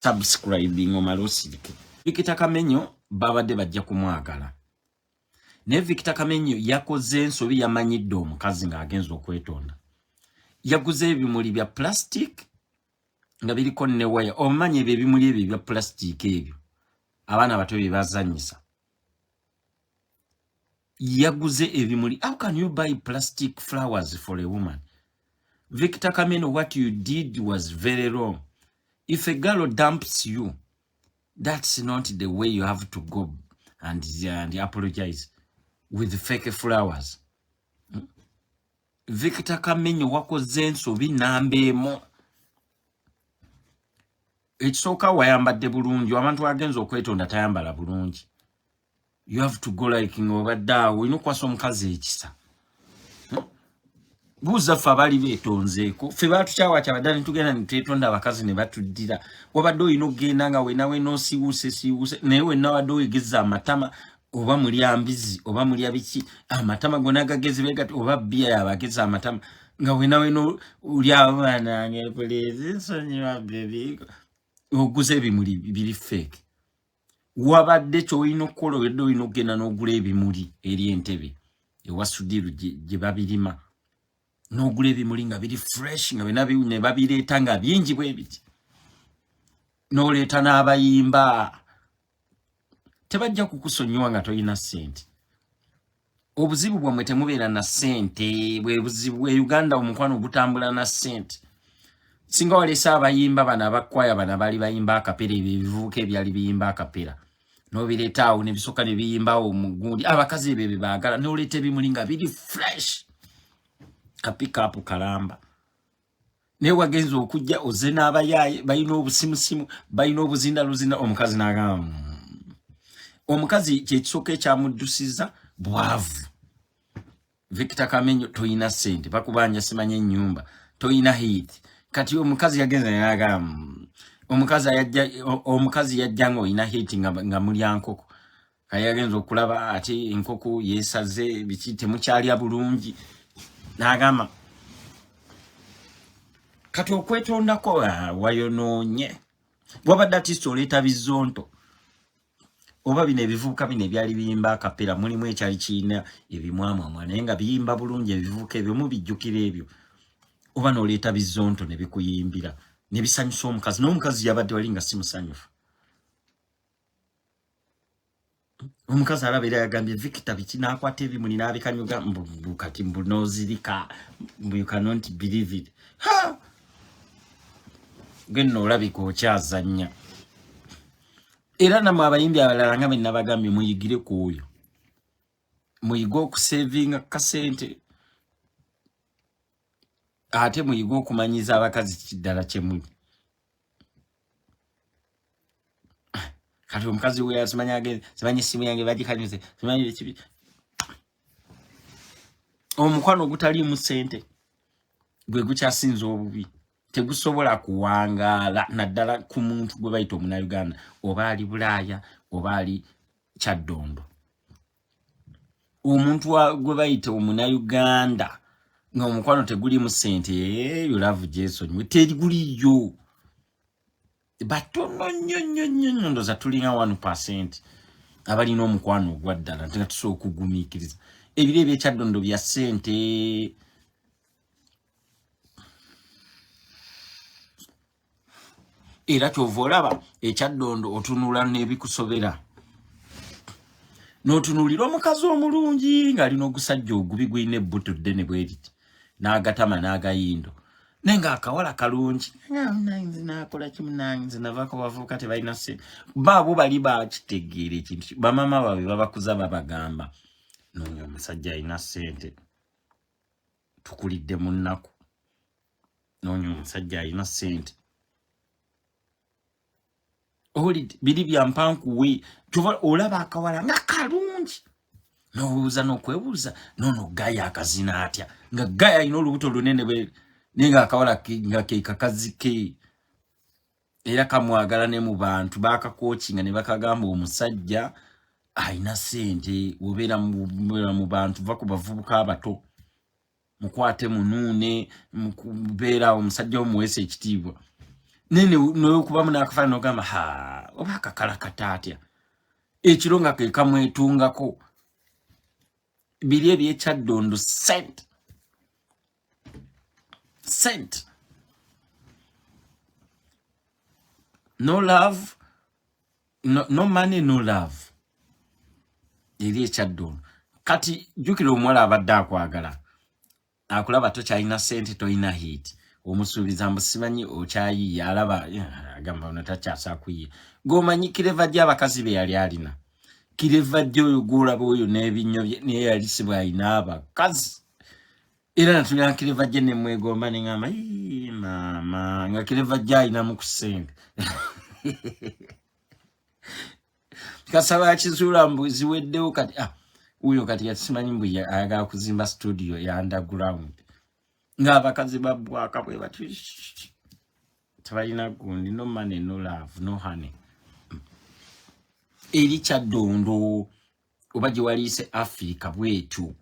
subscribing omalosirike. Victor Kamenyo babadde bajja kumwagala. Ne Victor Kamenyo yakoze ensobi yamanyidde omukazi ng'agenza okwetonda. Yaguze ebimuli bya plastic nga biriko ne waya. Omanye ebimuli ebyo bya plastic ebyo. Abaana abato bye bazanyisa. Yaguze ebimuli. How can you buy plastic flowers for a woman? Victor Kamenyo, what you did was very wrong. If a girl dumps you, that's not the way you have to go and apologize with fake flowers. Victor Kamenyo wakoze ensobi nambemo. Ekisooka wayambadde bulungi, abantu agenza okwetonda tayambala bulungi. You have to go like ng'obadde inokwasa omukazi ekisa. Buuza ffe abali beetonzeeko. Ffe batukyawa kyabadde tugenda nitwetonda abakazi ne batuddira. Wabadde olina okugenda nga wenawe noosiwuuse naye wenna wadde oyegeza amatama oba muli ambizi oba muli abiki amatama gonna agagezi begati oba bbiya yabageza amatama nga wenawe no uli abaana ngepulezi nsonyiwa bebi oguze ebimuli biri fake. Wabadde kyolina okukola wedde olina okugenda n'ogula ebimuli eri entebe ewasudiru gye babirima. N'ogula ebimuli nga biri fresh nga ne babireeta nga bingi bwe biti. N'oleeta n'abayimba. Tebajja kukusonyiwa nga toyina ssente. Obuzibu bwammwe temubeera na ssente bwe buzibu bwe Uganda omukwano ogutambula na ssente. Singa waleese abayimba bano abakwaya bano bali bayimba akapera ebyo ebivubuka ebyali biyimba akapera. N'obireeta awo ne bisooka ne biyimbawo omugundi. Abakazi ebyo bye baagala n'oleeta ebimuli nga biri fresh. Kapikapu kalamba. Ne wagenza okujja oze n'abayaaye balina obusimusimu balina obuzindaluzinda omukazi n'agamba omukazi kyekisooka ekyamuddusiza bwavu. Victor Kamenyo toyina ssente bakubanja simanye ennyumba toyina heat kati omukazi yagenza n'agamba omukazi yajja nga oyina heat nga mulya nkoko kaya yagenza okulaba ate enkoko yeesaze biki temukyalya bulungi n'agamba kati okwetondako wayonoonye wabadde ati oleeta bizonto oba bino ebivubuka bino ebyali biyimba akapera mulimu ekyali kirina ebimwamwamwa naye nga biyimba bulungi ebivubuka ebyo mubijjukira ebyo oba n'oleeta bizonto ne bikuyimbira ne bisanyusa omukazi n'omukazi yabadde wali nga si musanyufu. Omukazi alaba era yagambye Victor biki n'akwata ebimuli n'abikanyuga kati mbunozirika you cannot believe it. Genda olabika okyazannya. Era namwe abayimbi abalala nga bwe nabagambye muyigire ku oyo. Muyiga okusevinga kasente. Ate muyiga okumanyiza abakazi kiddala kye muli. Kati omukazi we yasimanya ageze simanyi essimu yange bagikanyuze simanyi ekibi. Omukwano ogutaliimu ssente gwe gukyasinza obubi. Tegusobola kuwangaala naddala ku muntu gwe bayita omunnayuganda oba ali Bulaaya oba ali Kyaddondo. Omuntu gwe bayita omunnayuganda ng'omukwano teguliimu ssente you love Jason teriguliyo. Batono nnyo ndoza tulinga 1% abalina omukwano ogwa ddala nga tusobola okugumiikiriza. Ebiro eby'Ekyaddondo bya ssente. Era kyova olaba Ekyaddondo otunula n'ebikusobera. N'otunuulira omukazi omulungi ng'alina ogusajja ogubi gwine ebbuto ddene bwe riti n'agatama n'agayindo. Nenga akawala kalungi nakola kimunanze navako bavuka tebalina ssente. Baabo bali bakitegeera ekintu bamama baabwe babakuza babagamba noonya omusajja alina ssente tukulidde mu nnaku noonya omusajja alina ssente. Oli biri bya mpankuwe kyova olaba akawala nga kalungi n'obuuza n'okwebuuza noono Gaya akazina atya nga Gaya alina olubuto lunene bwe nenga akawala nga ke kakazi ke era kamwagala ne mu bantu bakakoochinga ne bakagamba omusajja alina ssente obeera mu bantu va ku bavubuka abato mukwate munuune mukubeera omusajja omuweesa ekitiibwa nene no kuba muna akafana nogamba ha oba kakala katatya ekironga ke kamwetungako biri ebyekyaddondo sent no love no money no love eri ekyaddondo kati jukira omuwala abadde akwagala akulaba tokyalina sente toyina hit omusuubiza mbusimanyi okyayiye alaba agamba ono takyasa kuyiye g'omanyi kireva gy'abakazi be yali alina kireva gy'oyo gw'olaba oyo n'ebinyo bye naye yali si bw'alina abakazi era natulira kireva gye ne mwegomba ne ngamba maama nga kireva gye alinamu ku sente kasaba kizuula mbu ziweddewo kati uyo kati yasimanyi mbu ayagala kuzimba studio ya underground ng'abakazi babwaka bwe bati tebalina gundi no money no love no honey eri kyaddondo oba gye waliise Africa bwetu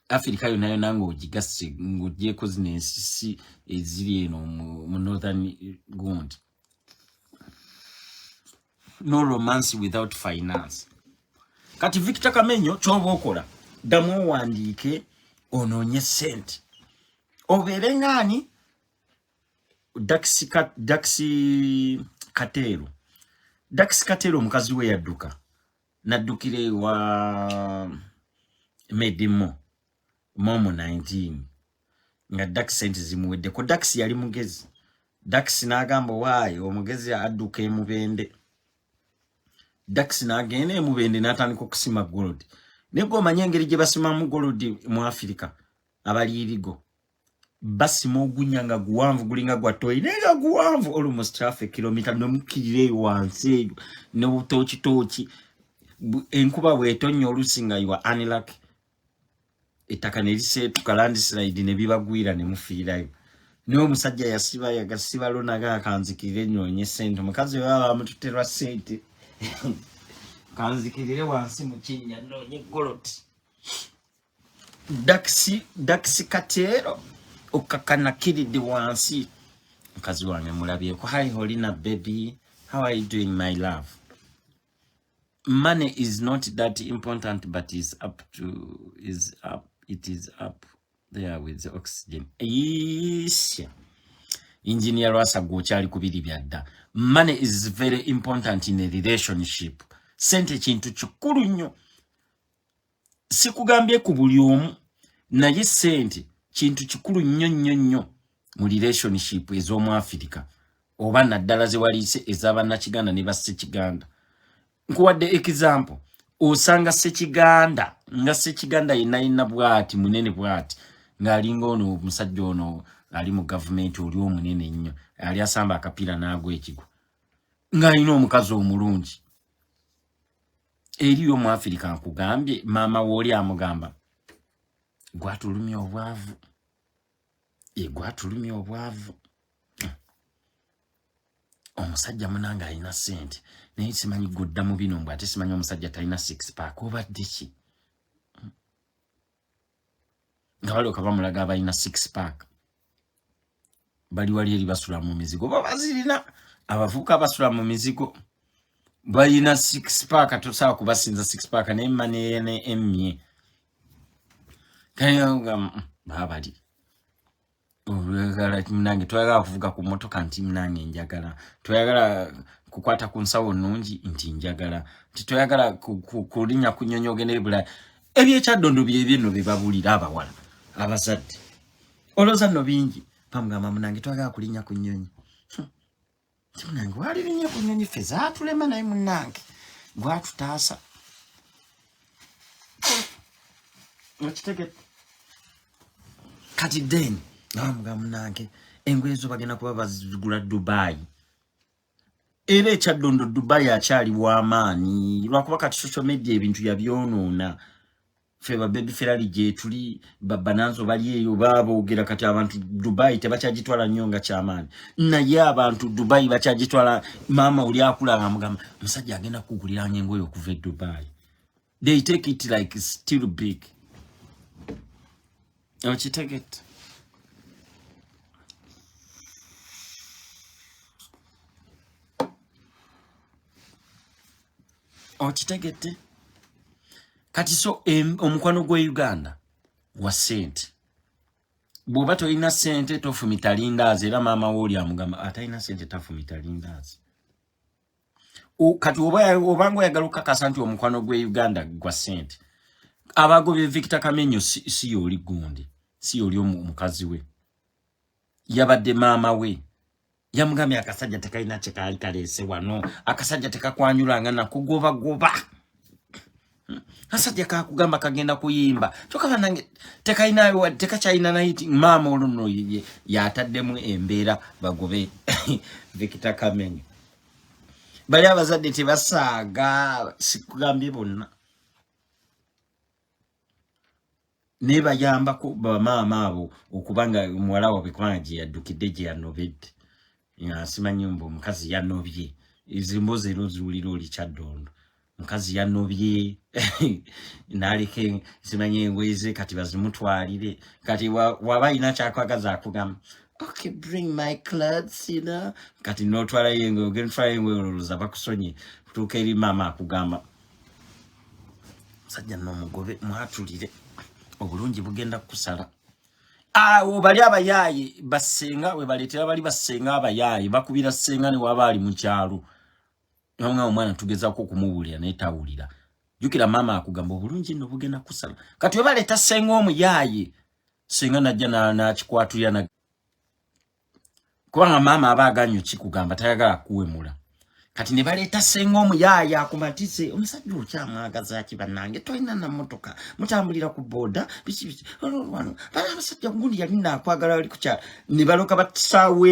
Africa yonna yonna ng'ogigase ng'ogyeko zino ensisi eziri eno mu northern gundi no romance without finance. Kati Victor Kamenyo choba okola damu wandike ononye sente obere ngani Daxi Katero mukazi we yadduka naddukire wa Medimo momo 19 nga Dax sente zimuwedde ko Dax yali mugezi Dax n'agamba waayo omugezi adduka emubende Dax n'agenda emubende n'atandika okusima gold nebo omanye engeri gye basimamu gold mu Africa abalirigo basima ogunyanga guwanvu gulinga gwa toyi nega guwanvu almost half a kilometer nomukirire wansi ne butoki enkuba bwetonnya olusinga yiwa anilak ettaka ne liseetuka landslide ne bibagwira ne mufiirayo niwo omusajja yasiba yagasiba lonaga akanzikirire nnyonye sente omukazi we baba bamututerwa sente kanzikirire wansi mu kinnya nnyonye goloti Daxi Katero okakana kiride wansi mukazi wange mulabyeko hi Holina baby how are you doing my love money is not that important but it is up there with the oxygen isha engineer Rasa gochali kubiri byadda money is very important in a relationship sente kintu kikulu nnyo sikugambye ku buli omu naye sente kintu kikulu nnyo mu relationship ez'omu Africa oba naddala ze waliise ez'abannakiganda ne bassekiganda nkuwadde example osanga ssekiganda nga ssekiganda yenna bwati munene bwati ng'alinga ono omusajja ono ali mu government oli omunene nnyo ali asamba akapiira n'agwa ekigo ng'alina omukazi omulungi eriyo mu Africa nkugambye maama wooli amugamba gwatulumya obwavu gwatulumya obwavu omusajja munanga alina sente naye simanyi godda mu bino mbw ate simanyi omusajja talina 6 pack obadde ki nga balyoka bamulaga abalina 6 pack bali wali eri basula mu mizigo oba bazirina abavubuka basula mu mizigo balina 6 pack tosobola kubasinza 6 pack naye mmanene emmye kayanga babali oyagala munange toyagala kuvuga ku motoka nti munange njagala toyagala kukwata ku nsawo nnungi nti njagala toyagala kulinya kunyonyoge nebula ebyekyaddondo byebino bebabulira abawala abazadde oloza nno bingi pamugamba munange toyagala kulinya ku nnyonyi munange wali linya ku nnyonyi ffe zaatulema naye munange gwatutaasa okitegete kati then namuga munange engoye zo bagenda kuba bazigula Dubai era ekyaddondo Dubai akyali w'amaanyi lwakuba kati social media ebintu yabyonoona ffe babebi ferali gye tuli babananzo bali eyo baboogera kati abantu Dubai tebakyagitwala nnyo nga kyamaanyi naye abantu Dubai bakyagitwala maama oli akulanga amugamba musajja agenda kuguliranga engoye okuva e Dubai they take it like still big okitegete Okitegete kati so omukwano gwe Uganda wa sente bwoba toyina sente tofumita lindazi era maama woli amugamba atayina sente tafumita lindazi kati obanga oyagala okukakasa nti omukwano gwe Uganda gwa sente abagobye Victor Kamenyo si yoli gundi si yoli omukazi we yabadde maama we yamugambye akasajja tekayina kyekali kalese wano akasajja tekakwanyulanga nakugoba asajja kakugamba kagenda kuyimba tokaba nange tekayina tekakyayina naiti maama oluno yataddemu embeera bagobe Victor Kamenyo bali abazadde tebasaaga sikugambye bonna neba yamba ko bamaama abo okubanga muwala wawe kwanje yaddukidde gye yanobedde simanyi mbu omukazi yanobye izimboze ero zuuliro oli Kyaddondo mukazi yanobye naleke simanyi engweze kati bazimutwalire kati waba ina kyakwagaza akugamba okay bring my clothes you know kati notwala yengo gentwala yengo oluza bakusonye kutuka eri mama akugamba sajja nomugobe mwatulire obulungi bugenda kusala bali abayayi basenga we baletera bali basenga abayayi bakubira senga ne wabali mu kyalo nga omwana tugezako kumubulira netawulira jukira mama akugamba obulungi no bugenda kusala kati we baleta senga omuyayi senga najja na kikwatulira na kubanga mama abaganyo kikugamba tayagala kuwemula kati ne baleta senga omuyaya akumatise omusajja okyamwagaza kibanange toyina na motoka mutambulira ku boda biki wano bala abasajja gundi yali nakwagala ali kukyala ne baloka batasawe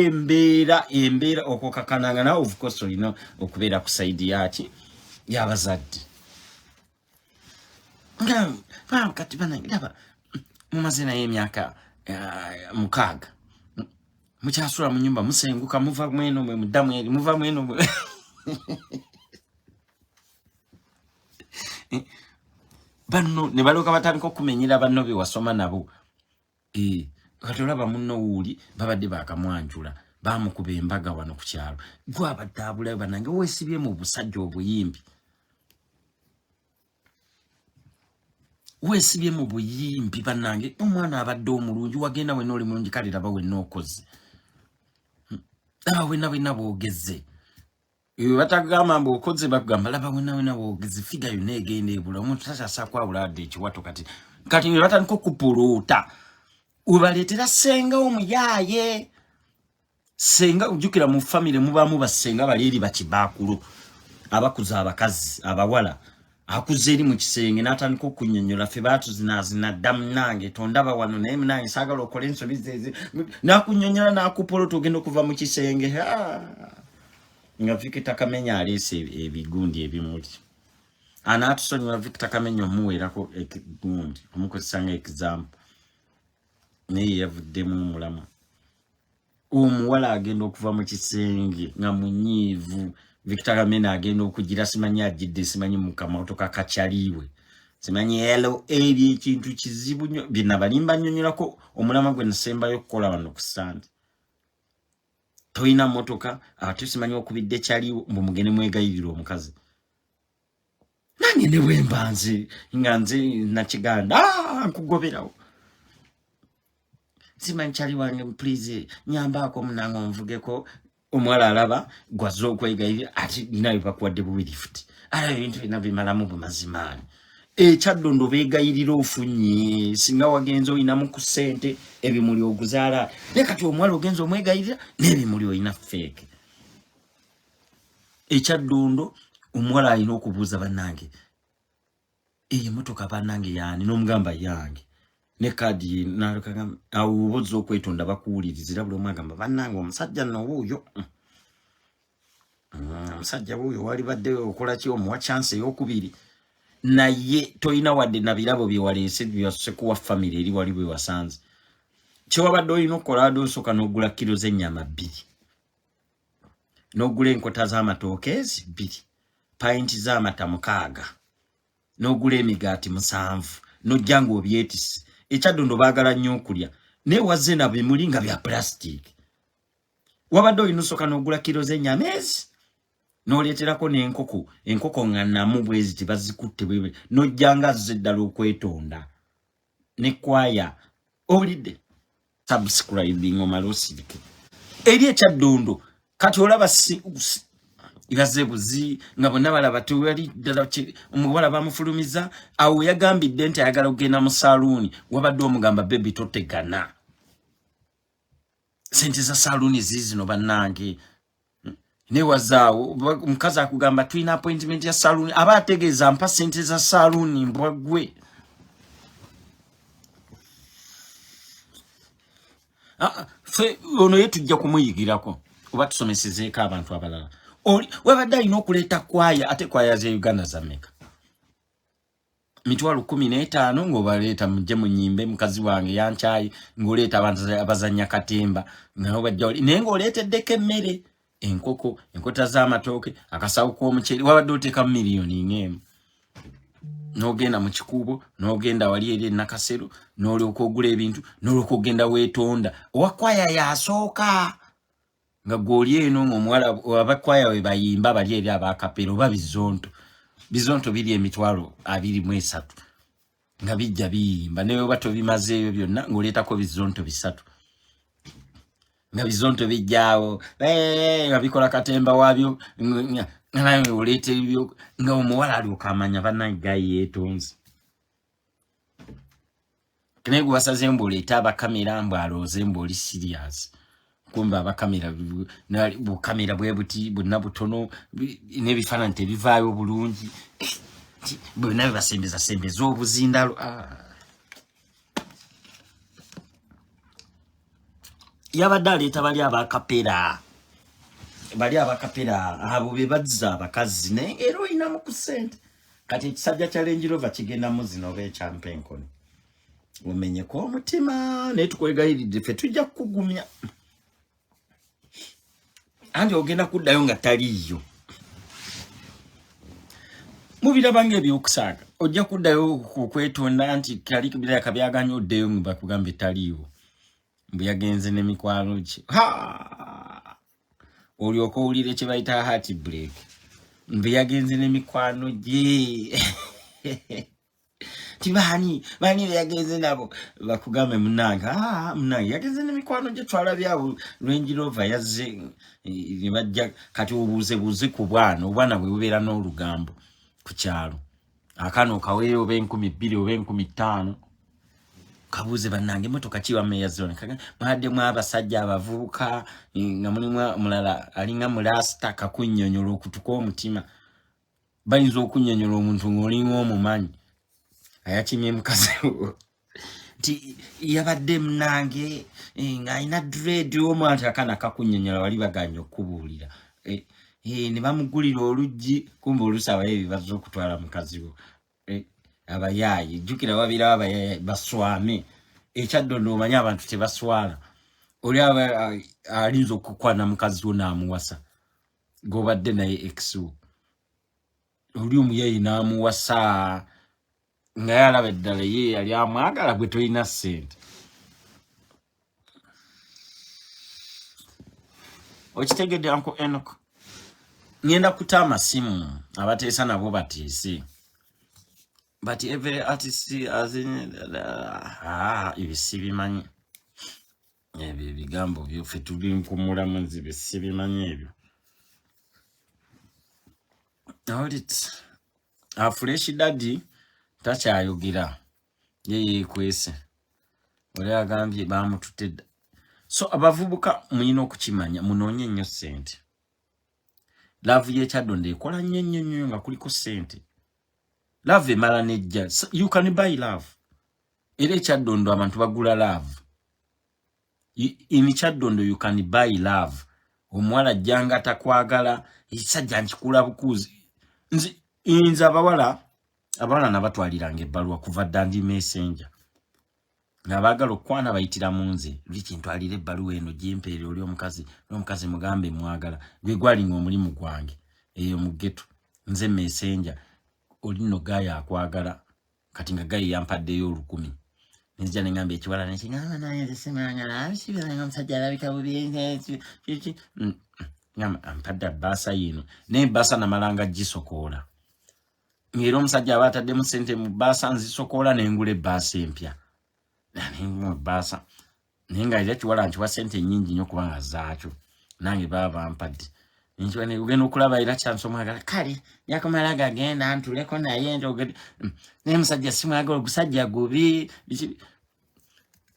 embeera okokakananga na of course olina okubeera ku side yaki yabazadde nga kati banange laba mumaze naye emyaka 6 mukyasula mu nyumba musenguka muva mweno mwe mudamu eri muva mweno mwe banno ne baloka batandika okumenyera banno be wasoma nabo katolaba munno wuli babadde bakamwanjula bamukuba embaga wano ku kyalo gwa batabula banange wesibye mu busajja obuyimbi wesibye mu buyimbi banange omwana abadde omulungi wagenda we noli mulungi kale laba we nokoze we na bogeze batagamba mbu okoze bagamba laba we na bogeze figa yo negende ebula omuntu tasasa kwabulade ekiwato kati batandika okupuluuta ubaletera senga omuyaye senga ujukira mu family mubamu basenga bali eri bakibakulu abakuza abakazi abawala akuze eri mu kisenge natandika okunyonyola fe batu zina damu nange tondaba wano naye nange sagala okole ensobi zeze nakunyonyola nakupoloto ogenda okuva mu kisenge nga Victor Kamenyo alese ebigundi ebimuli anatusonyiwa Victor Kamenyo muwerako ekigundi omukozesanga example naye yavuddemu omulama omuwala agenda okuva mu kisenge nga munyiivu Victor Kamenyo agenda okugira simanyi ajidde simanyi mukamotoka kakyaliwe simanyi elo eri ekintu kizibu nnyo bina balimba nnyonyolako omulama gwe nasembayo okukola wano ku Sande toyina motoka ate simanyi okubidde kyaliwo mbu mugende mwegayirira omukazi nange ne bwembanze nga nze nakiganda nkugoberawo simanyi kyali wange please nyambako munange onvugeko omwala alaba gwaza okwegayirira ati naye bakuwadde buwiri futi ala ebintu bina bimalamu bumazimaani Kyaddondo begayirira ofunye singa wagenzo inamu ku sente ebimuli oguzaala ne kati omwala ogenzo omwegayirira n'ebimuli oyina fake Kyaddondo omwala alina okubuuza bannange motoka bannange yani n'omugamba yange ne kadi nalukanga awubozo okwetonda bakuwulirizira buli omwagamba bannange omusajja n'owuyo omusajja wuyo wali badde okola ki omuwa chance ey'okubiri naye toyina wadde nabirabo byewaleese byase kuwa family eri wali bwe wasanze kyewabadde olina okukola wadde osooka n'ogula kilo z'ennyama 2 n'ogula enkota z'amatooke 2 pint z'amata 6 n'ogula emigaati 7 n'ojja ng'obyetise Kyaddondo baagala nnyo okulya naye wazze na bimuli nga bya plastic wabadde olina osooka n'ogula kilo z'ennyama ezi N'oleeterako enkoko nga namu bwezi tibazikutte bwewe n'ojjanga zeddala okwetonda ne kwaya owulidde subscribing omalosirike eri ekyaddondo kati olaba ibaze buzi nga bonna balaba tewali ddala omuwala bamufulumiza awo yagambidde nti ayagala okugenda mu saluuni wabadde omugamba bebi totegana sente za saluuni zizino bannange newazaawo omukazi akugamba tulina appointment ya saluuni aba ategeeza mpa sente za saluuni mbwagwe fe ono yetujja kumuyigirako oba tusomesezeeko abantu abalala wabadde alina okuleeta kwaya ate kwaya za Uganda zammeka 15,000 ng'obaleeta mujje munyimbe mukazi wange yankyayi ng'oleeta abantu abazanya katemba naye ng'oleeteddeko emmere enkoko enkota z'amatooke akasawo k'omuceeri wabadde oteeka miliyoni ng'emu n'ogenda mu kikuubo n'ogenda wali eri Nakasero n'olyoka ogula ebintu n'olyoka ogenda weetonda owakwaya yasooka nga gw'oli eno ng'omuwala abakwaya we bayimba bali eri abakapero oba bizonto biri 23 nga bijja biyimba naye oba tobimazeeyo byonna ng'oleetako bizonto 3 nga bizonto bijjaawo nga bikola katemba waabyo naye oleeta ebyo nga omuwala alyoka amanya bannagayi yeetonze naye gwe wasaze mbu oleeta abakamera mbu alooze mbu oli serious kumbe abakamera bukamera bwe buti bonna butono n'ebifaananyi tebivaayo bulungi bonna bebasembeza obuzindalo yabadde aleeta bali abakapera abo be bazza abakazi naye era oyinamu ku ssente kati ekisajja kya Range Rover kigendamu zino oba ekyampenkoni omenyeko omutima naye tukwegayiridde ffe tujja kukugumya andi ogenda kuddayo nga taliiyo mubirabanga ebyokusaaga ojja kuddayo okwetonda nti kali biraka byaganya oddeyo bakugamba taliiwo mbu yagenze n'emikwano gye olyoka owulire kye bayita heart break mbu yagenze n'emikwano gye tibani yagenze nabo bakugambe munange yagenze n'emikwano gye twalabye abo Range Rover yazze ne bajja kati obuuze ku obwana bwe bubeera n'olugambo ku kyalo akano okaweeyo oba 2,000 oba 15,000 kabuuze bannange emotoka kiwa meya zone mwaddemu abasajja abavubuka nga mulimu mulala alinga mulasta kakunnyonnyola okutuka omutima bayinza okunnyonnyola omuntu ng'olinga omumanyi ayakimye mukazi nti yabadde munange nga alina dread omwanti akana kakunnyonnyola wali baganya okubuulira ne bamugulira oluggi kumbe olusaba ebibazo okutwala mukazi wo abayaayi jjukira wabira abayaayi baswame ekyaddondo omanye abantu tebaswala oli alinza okukwana mukazi wo n'amuwasa gobadde naye exu oli omuyayi n'amuwasa nga yalaba eddala ye yali amwagala gwe tolina ssente okitegedde Uncle Enoch ngenda kuta amasimu abateesa nabo batiise but every artist as in ibisibimanyi ebyo ebigambo byoffe tuli nkumulamu nzibe sibimanyi ebyo audit fresh daddy takyayogera yeye kwese oli agambye bamututedda so abavubuka muyina okukimanya munoonye nnyo ssente love y'ekyaddondo ekola nnyo nga kuliko ssente love emala nejja you can buy love era ekyaddondo abantu bagula love in Kyaddondo you can buy love omuwala jjanga takwagala ekisajja nkikula bukuzi nze abawala nabatwaliranga ebbaluwa kuva dandi messenger nabaagala okwana bayitira mu nze liki ntwalira ebbaluwa eno gyempeere oli omukazi mugambe mwagala gwe gwalinga omulimu gwange eyo mu ghetto nze messenger oli no gaya akwagala kati nga gayi yampaddeyo 10,000 nzija nengamba ekiwala nekingamba naye nze simanyala abisibiranga omusajja alabika bubi ngamba ampadda basa yino ne basa na malanga gisokola ngero omusajja abatadde mu sente mu basa nzisokola nengule basa empya nani mu basa ninga ile kiwala nchiwa sente nyingi nyo kubanga zaacho nange baba mpadde nchiwa ne ugeno okulaba ira chanso mwagala kale yakomalaga agenda antuleko naye njogede ne musajja simwagala ogusajja gobi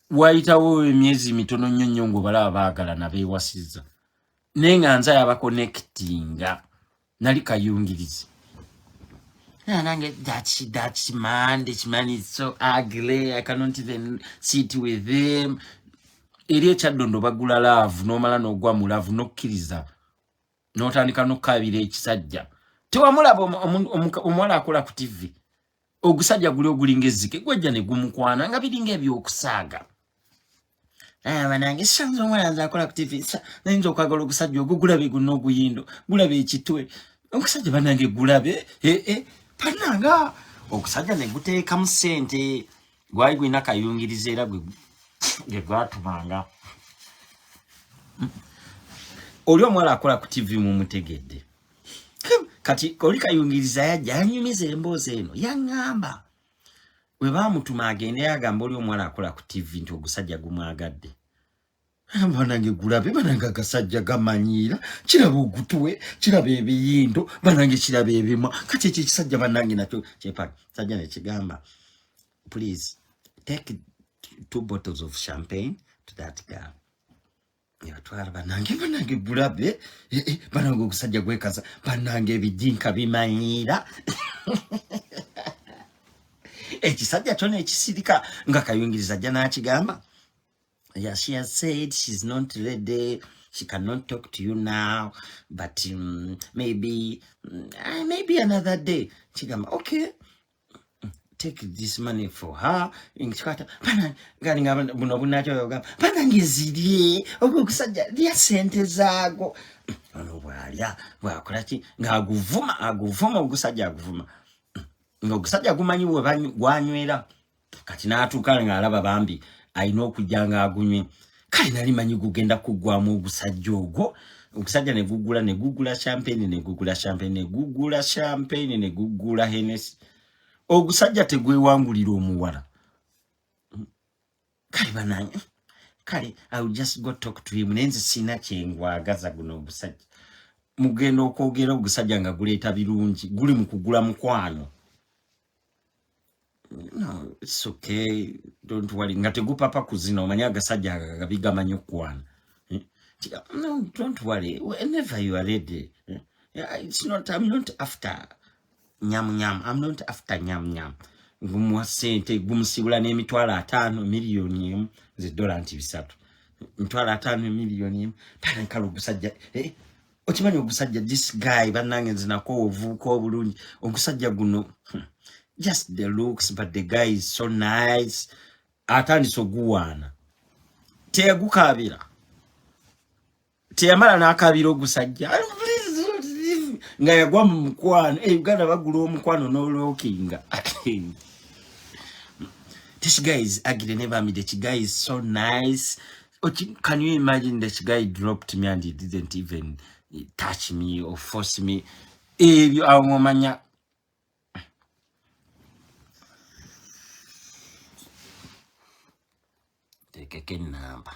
waitawo emyezi mitono nnyo ngo balaba baagala nabewasiza nenga nza yaba connectinga nali kayungirizi nange that's man, this man is so ugly, I cannot even sit with him. Eri chadondo bagula love no mala no gwa mu love no kiriza no tandika no kabire ekisajja tewamulaba omwala akola ku TV ogusajja guli ogulingezike gwajja ne gumukwana nga biringa ebyo okusaaga banange sanzo omwala akola ku TV nayinza okwagala ogusajja ogugulabe guno oguyindo gulabe ekitwe okusajja banange gulabe pananga okusajja ne guteeka mu sente gwali gwina kayungiriza era gwe gwatumanga oli omwala akola ku TV mu mutegedde kati oli kayungiriza yajja anyumiza emboozi eno yaŋŋamba we bamutuma agende yagamba oli omwala akola ku TV nti ogusajja gumwagadde banange gulabe banange agasajja gamanyira kiraba ogutwe kiraba ebiyindo banange kiraba ebimwa kati ekyo ekisajja banange nakyo kyepaka sajja nekigamba please take 2 bottles of champagne to that girl. Twala banange gulabe banange okusajja gwekaza banange ebijinka bimanyira ekisajja tone ekisirika nga kayungiriza jja nakigamba. Yeah, she has said she's not ready. She cannot talk to you now, but maybe another day. Chigamba, okay. Take this money for her. Ingchikata, galinga bunacho yoga. Panangizidi, okusajja dia sente zago. Ono bwalya, bwakolaki aguvuma okusajja aguvuma. Okusajja gumanyi bwe gwanywera. Kati natuka nga alaba bambi. Aino kujanga agunywe kali nali manyi gugenda kugwamu ogusajja ogwo okusajja ne gugula champagne ne gugula Hennessy ogusajja tegwewangulira omuwala kali bananye kali I will just go talk to him nenze sina kyengwagaza guno ogusajja mugenda okwogera ogusajja nga guleeta birungi guli mu kugula mukwano. No, it's okay. Don't worry. Ngate gupapa kuzina omanya agasajja agabiga manyo kwana. No, don't worry. Whenever you are ready. It's not, I'm not after nyam. I'm not after nyam. Gumwa sente gumsibula n'emitwalo 5 miliyoni ze dola bisatu. Mitwalo 5 miliyoni panankalo ogusajja okimanyi ogusajja this guy banange zinako ovuuka obulungi ogusajja guno just the looks, but the guy is so nice. Atani so guwana. Te gukabira. Te yamala nakabira ogusajja. Nga yagwa mu mukwano. Uganda bagula omukwano no lookinga. This guy is ugly, never me. The guy is so nice. Can you imagine that guy dropped me and he didn't even touch me or force me? You are woman. Keke namba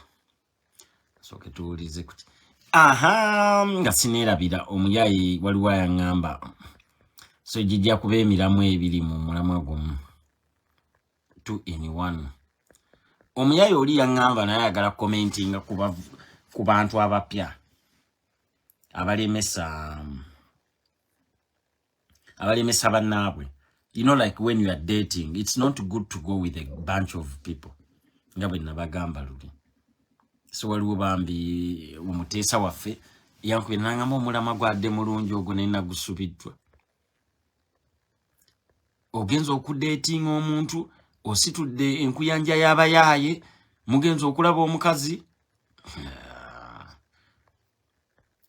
so ketuulize kuti nga sineerabira omuyayi waliwo yaŋŋamba so jijja kuba emiramu ebiri mu mulamwa gumu 2 in 1. Omuyayi oli yaŋŋamba naye ayagala commentinga ku bantu abapya abalemesa bannaabwe. You know, like when you are dating, it's not good to go with a bunch of people. Ngabe nabagamba luli so waliwo bambi umuteesa waffe yankubira nangamba omulama gwadde mulungi ogwo nena gusubiddwa ogenza okudatinga omuntu ositudde enkuyanja y'abayaaye mugenza okulaba omukazi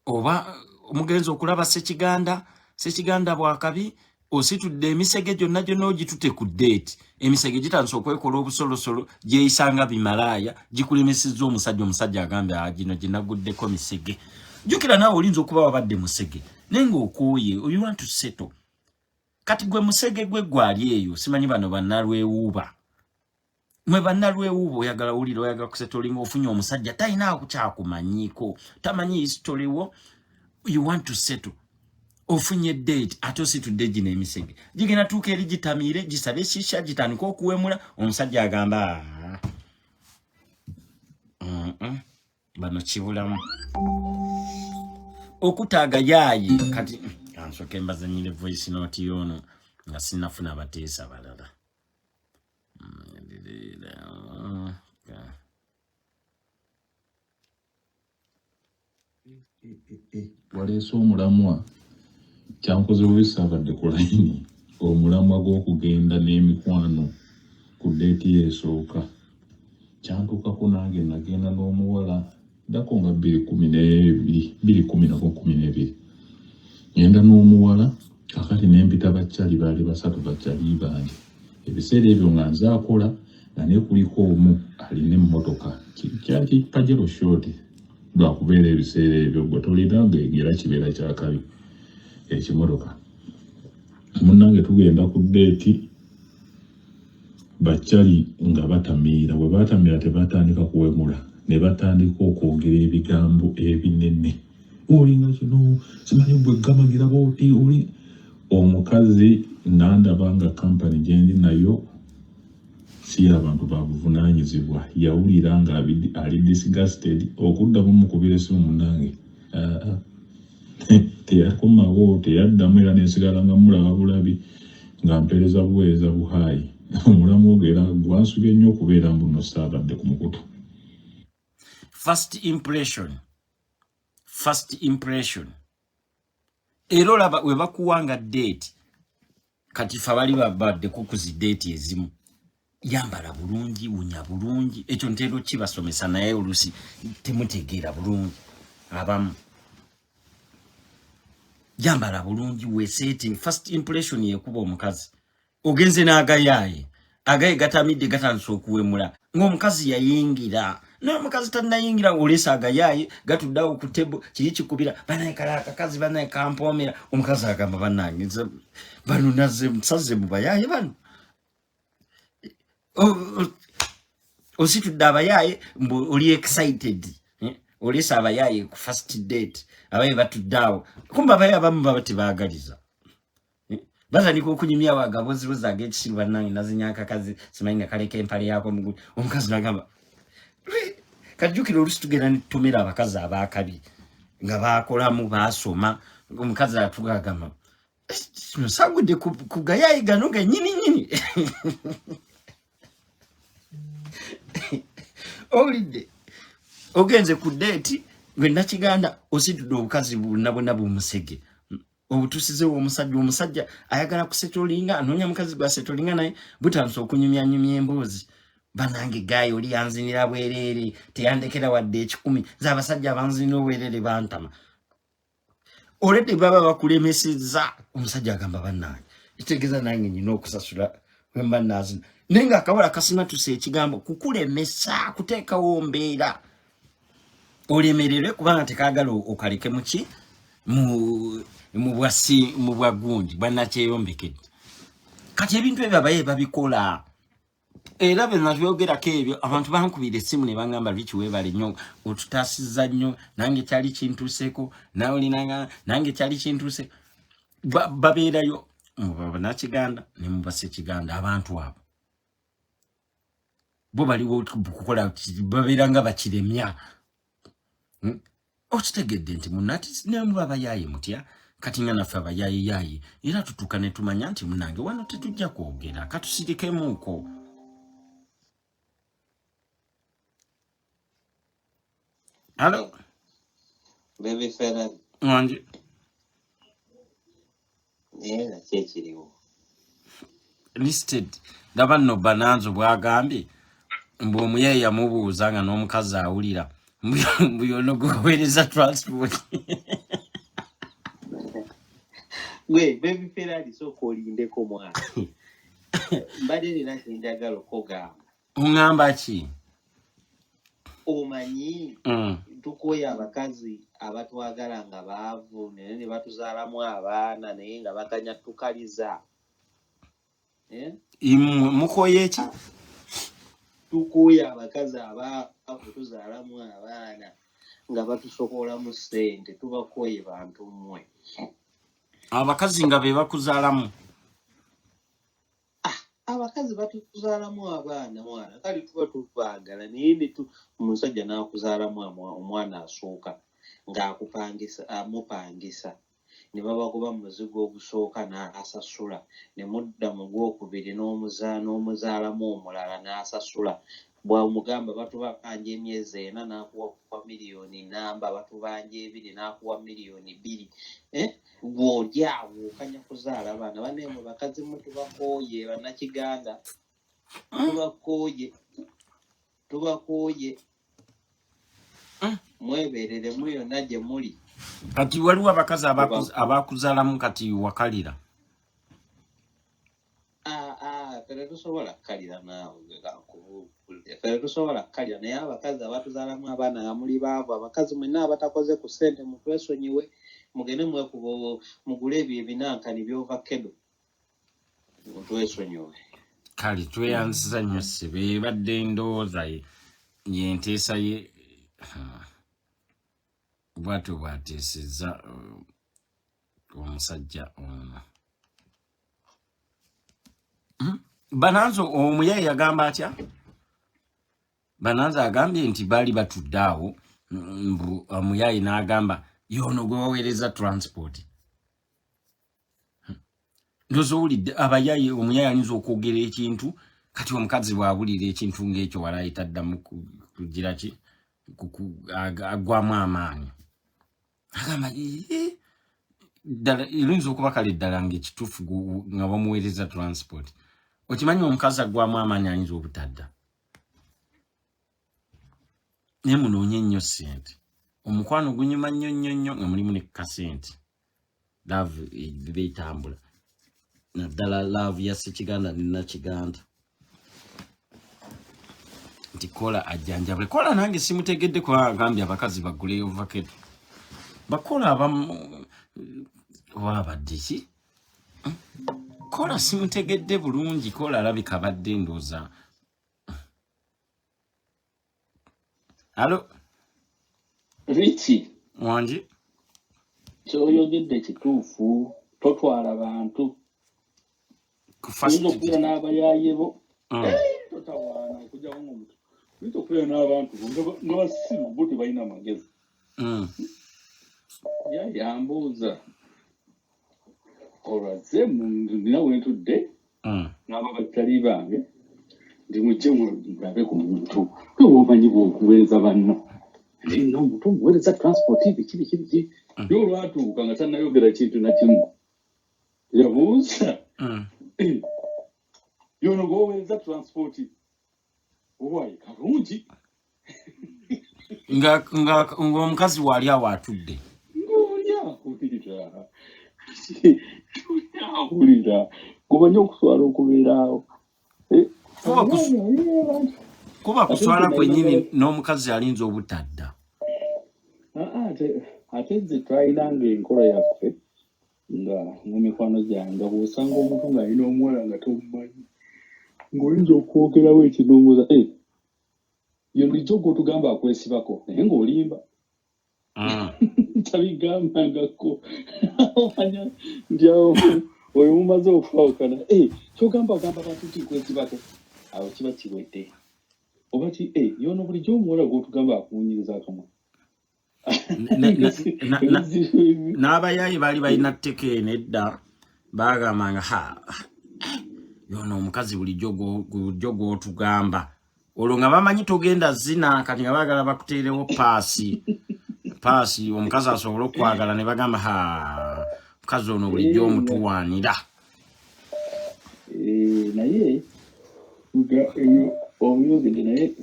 oba mugenza okulaba sekiganda bwakabi ositudde emisege gyonna ogitute ku date emisege gitandise okwekola obusolosolo gyeyisanga bimalaya gikulemesezza omusajja agambe gino ginaguddeko misege jukira nawe olinza okuba wabadde musege nengo okooye you want to settle kati gwe musege gwe gwali eyo simanyi bano bannalwewuuba mwe bannalwewuuba oyagala wulira oyagala kusettlinga ofunye omusajja talina akukyakumanyiiko tamanyi history wo you want to settle ofunye date ate ositudde gino emisege gigenda tuuka eri gitamiire gisabe shisha gitandika okuwemula omusajja agamba bano kibulamu okutaaga yaayi kati ansooke mbazanyire voice note yono nga sinafuna abateesa balala waleese omulamwa kyankoze bubi abadde ku layini omulamwa gw'okugenda n'emikwano ku deeti yeesooka kyantukako nange nagenda n'omuwala ddako nga 2012 ngenda n'omuwala kakati nempita bakyali baali basatu bakyali bange ebiseera ebyo nga nze akola nga ne kuliko omu alina emmotoka kyali Pajero short lwakubeera ebiseera ebyo gwe tolina ng'era kibeera kyakabi ekimotoka munnange tugenda ku deeti bakyali nga batamiira bwe batamiira tebatandika kuwemula ne batandika okwogera ebigambo ebinene olinga kino simanyi bwe gamagira booti oli omukazi nandaba nga kampani gyendi nayo si abantu babuvunaanyizibwa yawulira nga ali disgusted okuddamu mukubira esimu munnange teyakomawo teyaddamu era nesigala nga mulaba bulabi nga mpereza buweereza buhaayi omulamu ogera gwansubye nnyo okubeera mbuno saabadde ku mukutu. First impression era olaba we bakuwanga date kati fa bali babadde kukuzi date ezimu yambala bulungi wunya bulungi ekyo ntero kibasomesa naye olusi temutegeera bulungi abamu yambala bulungi we setting first impression yekuba omukazi ogenze n'agayaye agaye gatamidde gatandise okuwemula ng'omukazi yayingira n'omukazi tannayingira olesa agayaye gatuddawo ku tebo kiri kikubira banaye kala akakazi banaye kampomera omukazi agamba bannange bano nazze musaze mu bayaye bano ositudde abayaye oli excited olesa abayaye ku first date abaye batuddawo kumba abaye abamu baba tebaagaliza bazaniko okunyumya wagabozi rozaga ekisiru bannange nazinya akakazi simanyi nga kaleka empale yako mugulu omukazi nagamba kajjukira olusi tugenda nitumira abakazi abaakabi nga bakolamu basoma omukazi atugagamba nosagudde ku gayayi gano gennyini olidde ogenze ku deeti gwe nakiganda ositudde obukazi bwonna bumusege obutusize omusajja ayagala kusetolinga anoonya mukazi gwa setolinga naye butandise okunyumyanyumya emboozi banange gayo oli yanzinira bwereere teyandekera wadde 10 z'abasajja abanzinira obwereere bantama olede baba bakulemeseza omusajja agamba bannange itegeeza nange nyina okusasula wemba nazina nenga akawala kasimatuse ekigambo kukulemesa kuteekawo mbeera olemerere kubanga tekaagala okaleke muki mu bwagundi bannakyeyombekedde kati ebintu ebyo abaye babikola era benatyogerako ebyo abantu bankubira essimu ne bangamba lwiki weebale nnyo otutaasizza nnyo nange kyali kintuuseko nawe olinanga nange kyali kintuuse babeerayo mubannakiganda ne mubassekiganda abantu abo bo baliwo kukola babeera nga bakiremya okitegedde nti munati nemwe abayaye mutya kati nga naffe abayaye era tutuuka ne tumanya nti munange wano tetujja kwogera katusirikemuuko. Hello? Baby fella. Wanji. Yeah, kyekiriwo. Listed. Ndaba nno Bananzo bwagambye mbu omuyaye yamubuuza nga n'omukazi awulira mbuyono goweereza transport. Gwe baby fella sooka olindeko mwana. Mbadde nina kyenjagala okugamba. Ungamba ki? omanyi tukoya abakazi abatwagala nga baavu naye ne batuzaalamu abaana naye nga baganya tukaliza. Mukoye eki? Tukoya abakazi abaavu tuzaalamu abaana nga batusokolamu ssente tubakoye bantu mmwe. Abakazi nga be bakuzaalamu? Abakazi batuzaalamu abaana mwana kale tuba tubaagala naye ne omusajja n'akuzaalamu omwana asooka ng'amupangisa ne babagoba mu muzigo ogusooka n'asasula ne mudda mu gwokubiri n'omuzaalamu omulala n'asasula. Bw'omugamba batubanja emyezi 4 n'akuwa miliyoni namba batubanja 2 n'akuwa miliyoni 2. Bw'olyawo okanya kuzaala abaana banne mu bakazi mwe tubakooye bannakiganda tubakooye mwebeerere mu yonna gye muli. Kati waliwo abakazi abakuzaalamu kati wakalira? Fere tusobola kukalira naawe fere tusobola kukalira naye abakazi abatuzaalamu abaana nga muli baavu abakazi mwenna abatakoze ku ssente mutwesonyiwe mugende mwekuba mugule ebyo ebinankani by'ovakedo mutwesonyiwe. Kale tweyanziza nnyo ssebe ebadde ndowooza yenteesa ye bwatyo bwateesezza omusajja ono. Bananzo omuyayi yagamba atya? Bananzo agambye nti baali batudde awo omuyayi n'agamba yono gwe waweereza transport. Ndoza owulidde abayayi omuyayi ayinza okwogera ekintu kati omukazi bw'awulira ekintu ng'ekyo walaayita addamu kugira ki agwamu amaanyi. Agamba ddala eriyinza okuba kale ddala ng'ekituufu nga bamuweereza transport. Okimanyi omukazi agwamu amaanyi ayinza obutadda. Naye munoonye nnyo ssente. Omukwano gunyuma nnyo nga mulimu ne kasente. Laavu etambula. Naddala laavu ya Ssekiganda ne Nakiganda. Nti Kola ajjanjabule. Kola nange simutegedde kwa agambye abakazi bagule ovakedo. Bakola abamu wabadde ki? Kola simutegedde bulungi. Kola alabika abadde ndooza. Alo? Richi. Wangi? Kyoyogedde kituufu. Totwala bantu. Kufasikira n'abayaye bo. Totawaana okujja omuntu. Nitokubeera n'abantu nga basiru bo tebalina magezi. Yambuuza. Olwaze nina wentudde n'abo batali bange ndi mujje mulabe ku muntu omanyi bw'okuweereza banno nina omuntu omuweereza transport biki y'olwatuuka nga tannayogera kintu na kimu yabuuza yono gwoweereza transport owaye kalungi ng'omukazi waali awo atudde awulira gomanye okuswala okubeera awo kuba kuswala kwennyini n'omukazi alinza obutadda. Ate nze twayinanga enkola yaffe nga mu mikwano gyange bw'osanga omuntu ng'alina omuwala nga tomumanyi ng'oyinza okwogerawo ekinoomuuza yo bulijjo gw'otugamba akwesibako naye ng'olimba tabigambangako omanya nti awo oyo mumaze okufawukana kyogamba agamba abantu nti nkwesibako awo kiba kiwedde oba ti yono bulijjo omuwala gw'otugamba akuwunyiriza akamwa. N'abayayi baali balina ttekeene edda baagambanga yono omukazi bulijjo gw'otugamba olwo nga bamanyi togenda zina kati nga baagala bakuteerewo paasi omukazi asobole okwagala ne bagamba mukazi ono bulijjo omutuwaanira. Naye oyogedde naye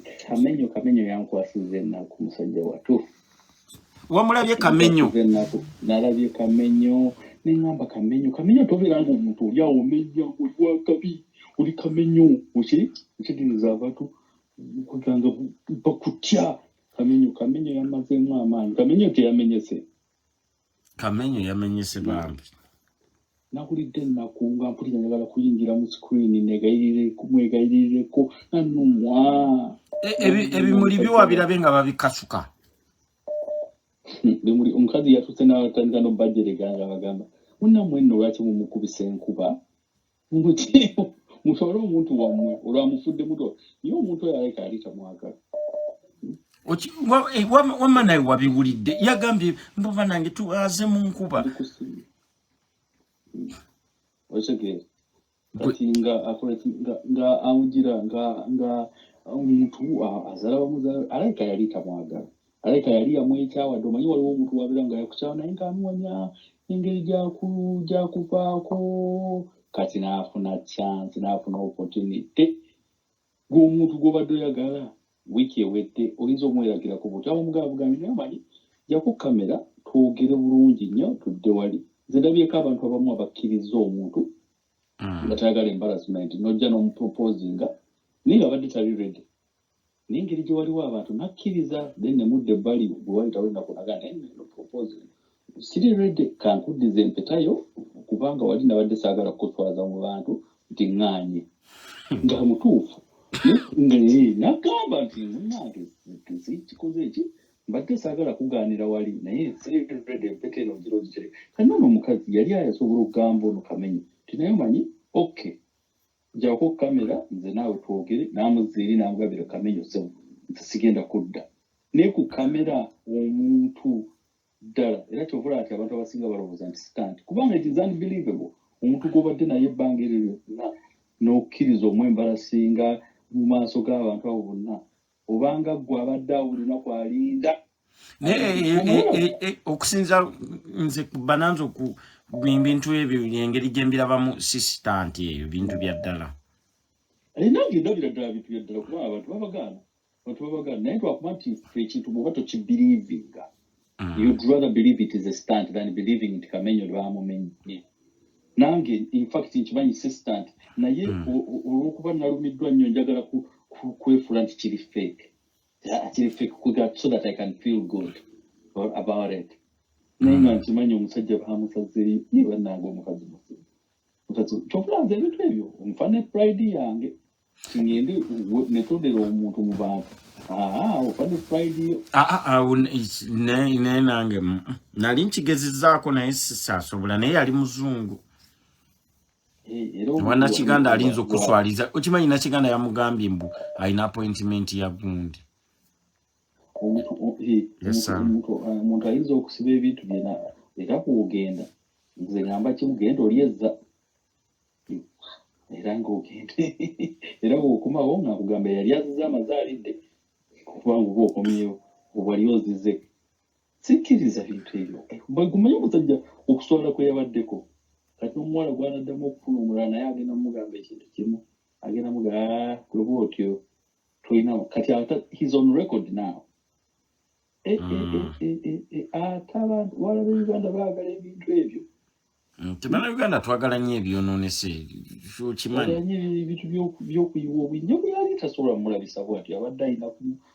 Kamenyo yankwasiza ennaku musajja watu. Wamulabye Kamenyo? Nalabye Kamenyo neŋŋamba Kamenyo tobeeranga omuntu oli awo omenya oli wakabi oli Kamenyo okitegeeza abantu kuganga bakutya Kamenyo yamazemu amaanyi. Kamenyo teyamenyese. Kamenyo yamenyese bambi. Nakulidde nakunga mpulira njagala kuyingira mu screen negayirire ko nanumwa. Ebimuli biwa birabe nga babikasuka. Bimuli omukazi yatuse n'abatandika no budget ganga bagamba. Munamwe nno lwaki mumukubisa enkuba? Musobola omuntu wamwe olwamufudde muto. Niyo omuntu yaleka alita mwaka. Wama naye wabiwulidde yagambye mbova nange tuwaze mu nkuba. Osege kati nga awugira nga omuntu azala bamuzala alaika yalita mwagala. Alaika yali yamwekyawa domanyi waliwo omuntu wabira nga yakukyawa naye ng'amuwanya engeri gyakuvaako kati n'afuna chance n'afuna opportunity gw'omuntu gw'obadde oyagala wiiki ewedde oyinza omweragira ku buti abamugambye naye manyi jaku kamera twogere bulungi nnyo tudde wali nze ndabyeko abantu abamu abakkiriza omuntu nga tayagala embarrassment nojja n'omuproposinga naye nga abadde tali ready naye engeri gye waliwo abantu nakkiriza then nemudde ebbali bwe wayitawo nakunaga naye proposing siri ready kankuddiza empetayo kubanga wali nabadde saagala kukuswaza mu bantu nti ŋŋaanye nga mutuufu nagamba nti munange kikoze eki mbadde saagala kugaanira wali naye siri ready empeta eno gira ogikere kati nono omukazi yali ayasobola okugamba ono Kamenyo tinaye manyi okay jjako kamera nze naawe twogere n'amuziiri n'amugabira Kamenyo sebo sigenda kudda naye ku kamera omuntu ddala era kyovula ati abantu abasinga balowooza nti stand kubanga it is unbelievable omuntu gw'obadde naye ebbanga eryo n'okkiriza omwembalasinga mu maaso g'abantu abo bonna obanga ggwe abadde awo buli lunaku alinda okusinza nze bananza bintu ebyo engeri gye mbirabamu sistanti eyo bintu bya ddala nange ndabira ddala bintu bya ddala kuba abantu babagaana naye twakuba nti ekintu bw'oba tokibelievinga you'd rather believe it is a stunt than believing nti Kamenyo lwamumenye nange in fact nkimanyi si stunt naye olw'okuba nalumiddwa nnyo njagala kwefula nti kiri fake so that I can feel good about it naye nga nkimanyi omusajja bamusazeeyo ye bannange omukazi kyovula nze ebintu ebyo nfane pride yange ngende netondera omuntu mu bantu ofane pride yo naye nange nali nkigezezaako naye sisaasobola naye yali muzungu Wanakiganda alinza okuswaliza okimanyi Nakiganda yamugambye mbu alina appointment ya gundi omuntu ayinza okusiba ebintu byena era bw'ogenda nze ngamba kimugenda olyezza era ng'ogende era bw'okomawo ngakugamba yali azizza amazaalidde kubanga oba okomyewo obwali ozize sikkiriza bintu ebyo gumanyi omusajja okuswala kwe yabaddeko kati omuwala gwanaddamu okufuna omulala naye agenda mugamba ekintu kimu agenda mugamba kweba otyo tolina kati he's on record now ate abantu walabe Uganda baagala ebintu ebyo Bannayuganda twagala nnyo ebyonoonese okimanyi ebintu by'okuyiwa obwinyo byali tasobola mulabisa bw'ati abadde alina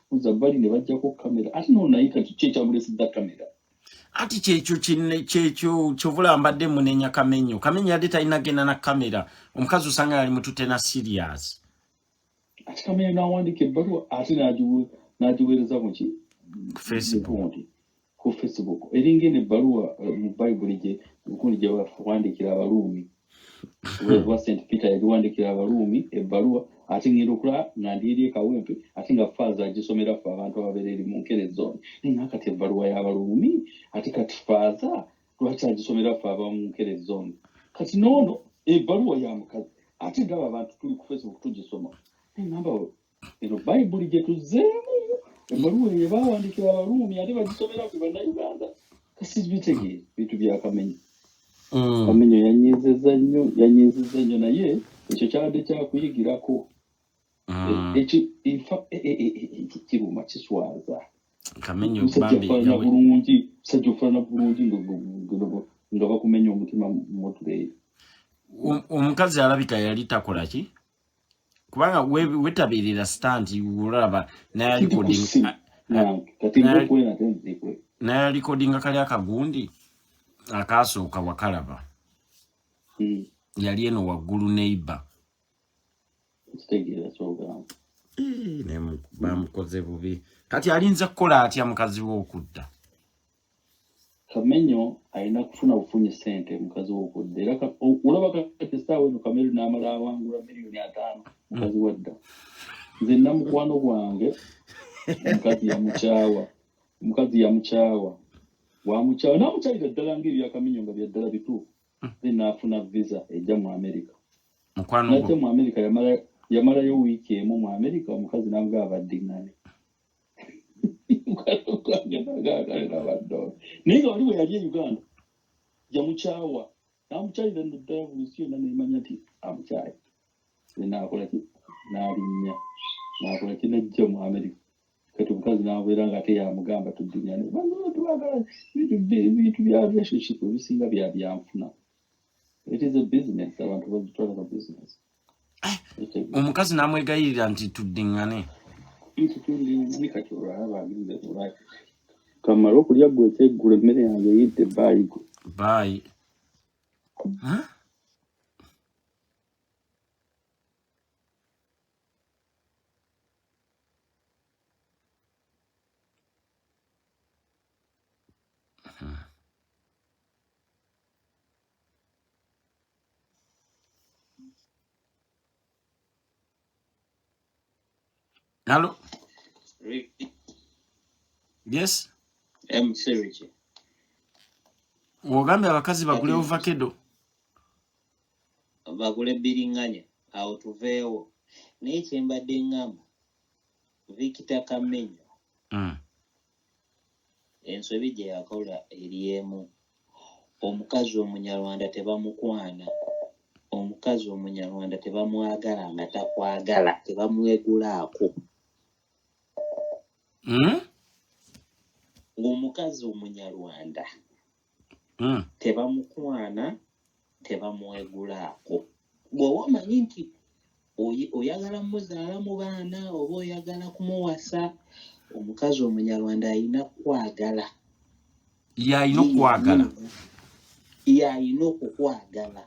kuza bbali ne bajjako kamera ate noonaye kati ki ekyamuleesedda kamera ati kyekyo kyovula mbadde munenya Kamenyo yadde talina genda na kamera omukazi osanga yali mutute na serious ati Kamenyo n'awandiika ebbaluwa ate n'agiweereza muki ku Facebook eringa eno ebbaluwa mu Bayibuli gye wandikira Abaruumi wa St. Peter yaliwandikira Abaruumi ebbaluwa ate ngenda okulaba nga ndi eri Kawempe ate nga Faaza agisomera ffe abantu ababeera eri mu Nkerezooni naye nga kati ebbaluwa y'Abaruumi ate kati Faaza lwaki agisomera ffe aba mu Nkerezooni kati noono ebbaluwa ya mukazi ate ngaba abantu tuli ku Facebook tugisoma naye ngamba eno Bayibuli gye tuzzeemu ebbaluwa eyo baawandikira Abaruumi ate bagisomera ffe Bannayuganda kasi bitegeere bintu bya Kamenyo Kamenyo yanyiizizza nnyo naye ekyo kyabadde kyakuyigirako kiruma kiswaza Kamenyo Musajja ofaana bulungi nga bakumenya omutima mutuleyo omukazi alabika yali takola ki kubanga wetabeerera stand olaba naye kati ngokwe na tenzikwe na recording kali akagundi akasooka wakalaba yali eno waggulu neighbor stegera soga ne bamukoze bubi kati alinza kukola atya mukazi w'okudda Kamenyo alina kufuna bufunye sente mukazi w'okudda era olaba kati saawa eno Kamenyo n'amala awangula $5,000,000 mukazi wadda nze namukwano gwange mukazi yamukyawa wamukyawa namukyalira ddala ng'ebya Kamenyo nga byaddala bituufu then n'afuna visa ejja mu America mukwano mu America yamalayo wiiki emu mu America omukazi n'amugamba baddiŋŋane naye nga wali bwe yali e Uganda yamukyawa namukyalira ddala buliisi yonna nemanya nti amukyaye naakola ki n'alinnya nakola ki najja mu America kati omukazi n'abeera nga ate yamugamba tuddiŋŋane tubagala bintu bya relationship ebisinga byanfuna. It is a business. Abantu babitwala ka business. Omukazi namwegayirira nti tuddiŋŋane. Kamala okulya gwe ekyeggula emmere yange yidde baayi. Baayi. Huh? Hello? Yes? Serichi. Wogambye abakazi bagule ovakado. Bagule biringanya awo tuveewo. Naye kyembadde ngamba Victor Kamenyo. Ensobi gye yakola eri emu. Omukazi Omunyarwanda tebamukwana. Omukazi Omunyarwanda tebamwagala nga takwagala, tebamwegulaako. Omukazi Omunyarwanda tebamukwana, tebamwegulaako. Bw'oba omanyi nti oyagala muzaala mu baana oba oyagala kumuwasa, omukazi Omunyarwanda alina kwagala. Yalina okwagala. Yalina okukwagala.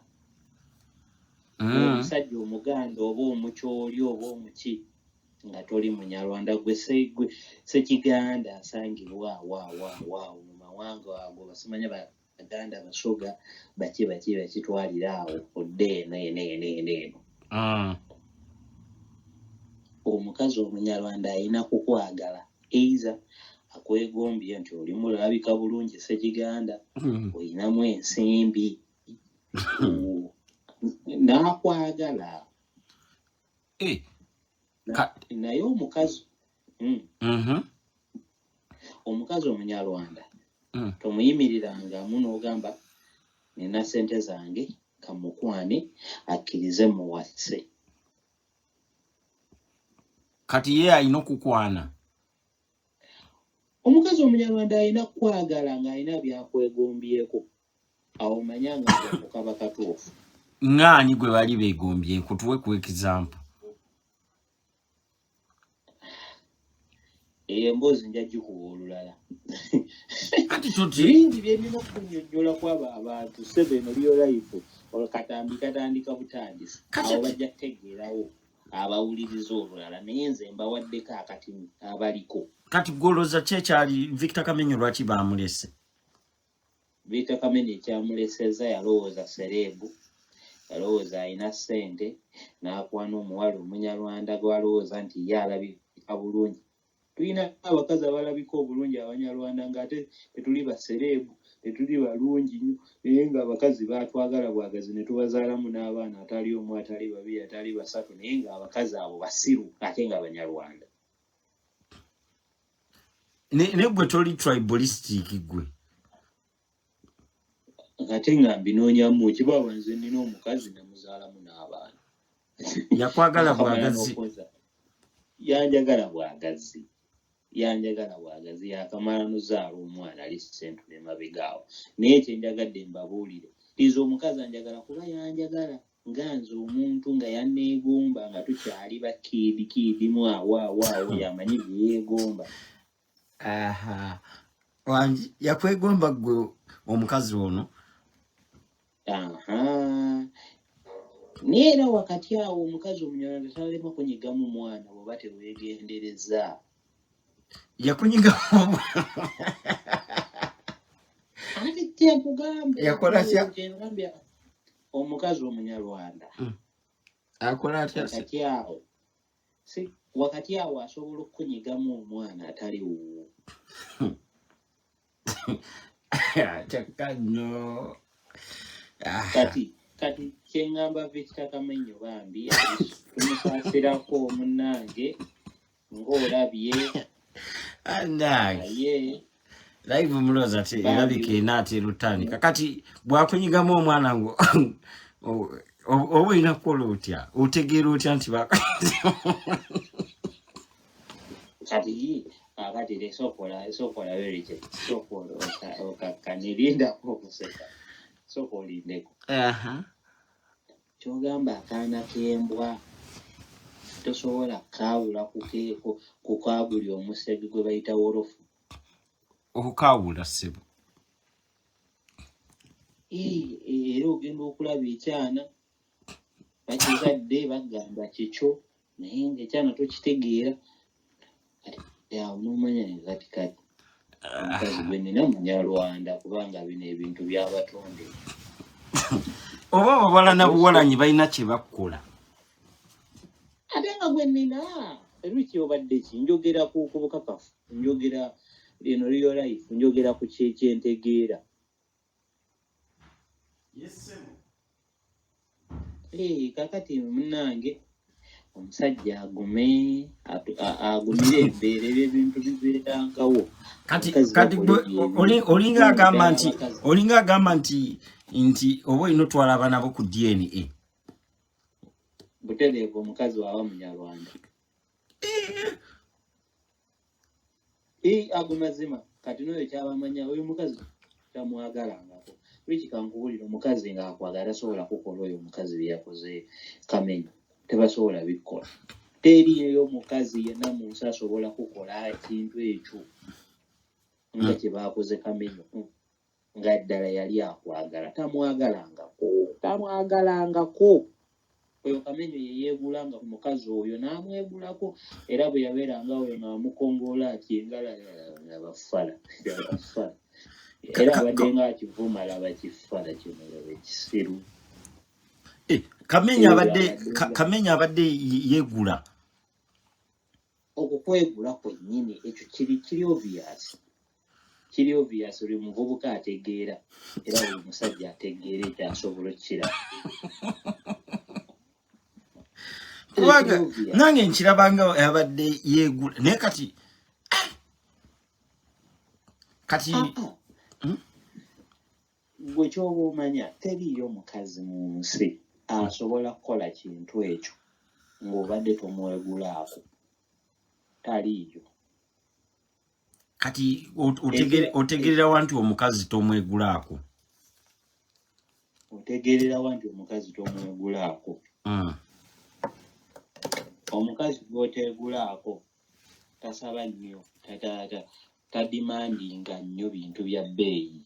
Omusajja Omuganda oba Omukyoli oba Omuki nga toli Munyarwanda gwe Ssekiganda asangibwa wa mu mawanga ago basimanya Baganda Basoga baki bakitwalira awo odde eno. Omukazi Omunyarwanda alina kukwagala. Eiza akwegombye nti oli mulabika bulungi Ssekiganda, olinamu ensimbi. N'akwagala. Naye omukazi omukazi Omunyarwanda tomuyimiriranga mu n'ogamba nina sente zange kamukwane akkirize muwase. Kati ye alina okukwana. Omukazi Omunyarwanda alina kwagala ng'alina byakwegombyeko. Awo manyanga okukaba katuufu. Ng'ani gwe bali beegombyeko tuwe ku example. Emboozi nja gikuwa olulala. Kati tuti bingi byennina okunnyonnyola kw'abo abantu Seven Lyo Life katandika butandisi. Awo bajja kutegeerawo abawuliriza olulala naye nze mbawaddeko akatini abaliko. Kati goloza kyekyali Victor Kamenyo lwaki baamulese? Victor Kamenyo ekyamuleseza yalowooza serebu, yalowooza alina ssente, n'akwana omuwala Omunyarwanda gw'alowooza nti ye alabika bulungi. Tulina abakazi abalabika obulungi Abanyarwanda ng'ate tetuli baserebu, tetuli balungi nnyo, naye ng'abakazi baatwagala bwagazi ne tubazaalamu n'abaana atali omu, atali babiri, atali basatu, naye ng'abakazi abo basiru ate nga Banyarwanda. Ne gwe toli tribalistic gwe. Ate nga mbinoonyamu kibawa nze nina omukazi namuzaalamu n'abaana. Yakwagala bwagazi. Yanjagala bwagazi. Yakamala n'ozaala omwana ali sentule mabegaawo. Naye kyenjagadde mbabuulire. Tiza omukazi anjagala kuba yanjagala nga nze omuntu nga yanneegomba nga tukyali bakiidi mu awo yamanyi bye yeegomba. Aha. Wanji yakwegomba gwe omukazi ono. Aha. Nera wakati awo omukazi omunyala talema kunyigamu mwana bwoba teweegendereza. Yakunyiga Ate kyekugamba yakola kya kyengambya omukazi omunyarwanda. Akola atya wakati awo asobola okunyigamu omwana atali wuwo. Chakanyo. Kati kyengamba Victor Kamenyo bambi tumusaasirako omunnange ng'olabye andange live muloza ati erabike naati lutandika kati bwakunyigamu omwana ngo obulina kukola otya otegeera otya nti kati lesokola wereche sokola okakanirinda okuseka sokola indeko kyogamba akaana k'embwa tosobola kaawula ku kaabuli omusege gwe bayita wolofu okukaawula ssebo era ogenda okulaba ekyana bakizadde bagamba kikyo naye ngaekyana tokitegeera awo nomanya nekatikati omukazi gwe nina munyarwanda kubanga bino ebintu byabatonde oba abawala nabuwalanyi balina kye bakkola ate nga gwe nina lwiki obadde ki njogera ku bukakafu njogera eno real life njogera ku kyentegeera kakati munnange omusajja agumire embeera ebintu bibeerangawo kati olinga agamba nti oba olina otwala abaana bo ku DNA butereevu omukazi waba munyarwanda agumazima kati noyo kyabamanya oyo mukazi tamwagalangako lwiki kankubulira omukazi nga akwagala tasobola kukola oyo omukazi byeyakoze Kamenyo tebasobola bikola teriyo omukazi yenna mu nsi asobola kukola ekintu ekyo nga kyebakoze Kamenyo nga ddala yali akwagala tamwagalangako oyo Kamenyo yeyeegulanga ku mukazi oyo n'amwegulako era bwe yabeeranga oyo n'amukongoola atyengala abafala era abadde nga akivuma laba kifala kino laba ekisiru Kamenyo abadde yeegula okukwegula kwennyini ekyo kiri obvious buli muvubuka ategeera era buli musajja ategeera ekyasobola okukira kubanga nange nkirabanga abadde yeegula naye kati gwe kyoba omanya teriyo omukazi mu nsi asobola kukola kintu ekyo ng'obadde tomwegulaako taliiyo kati otegerera wanti omukazi tomwegulaako omukazi gwoteegulaako tasaba nnyo tadimandinga nnyo bintu bya bbeeyi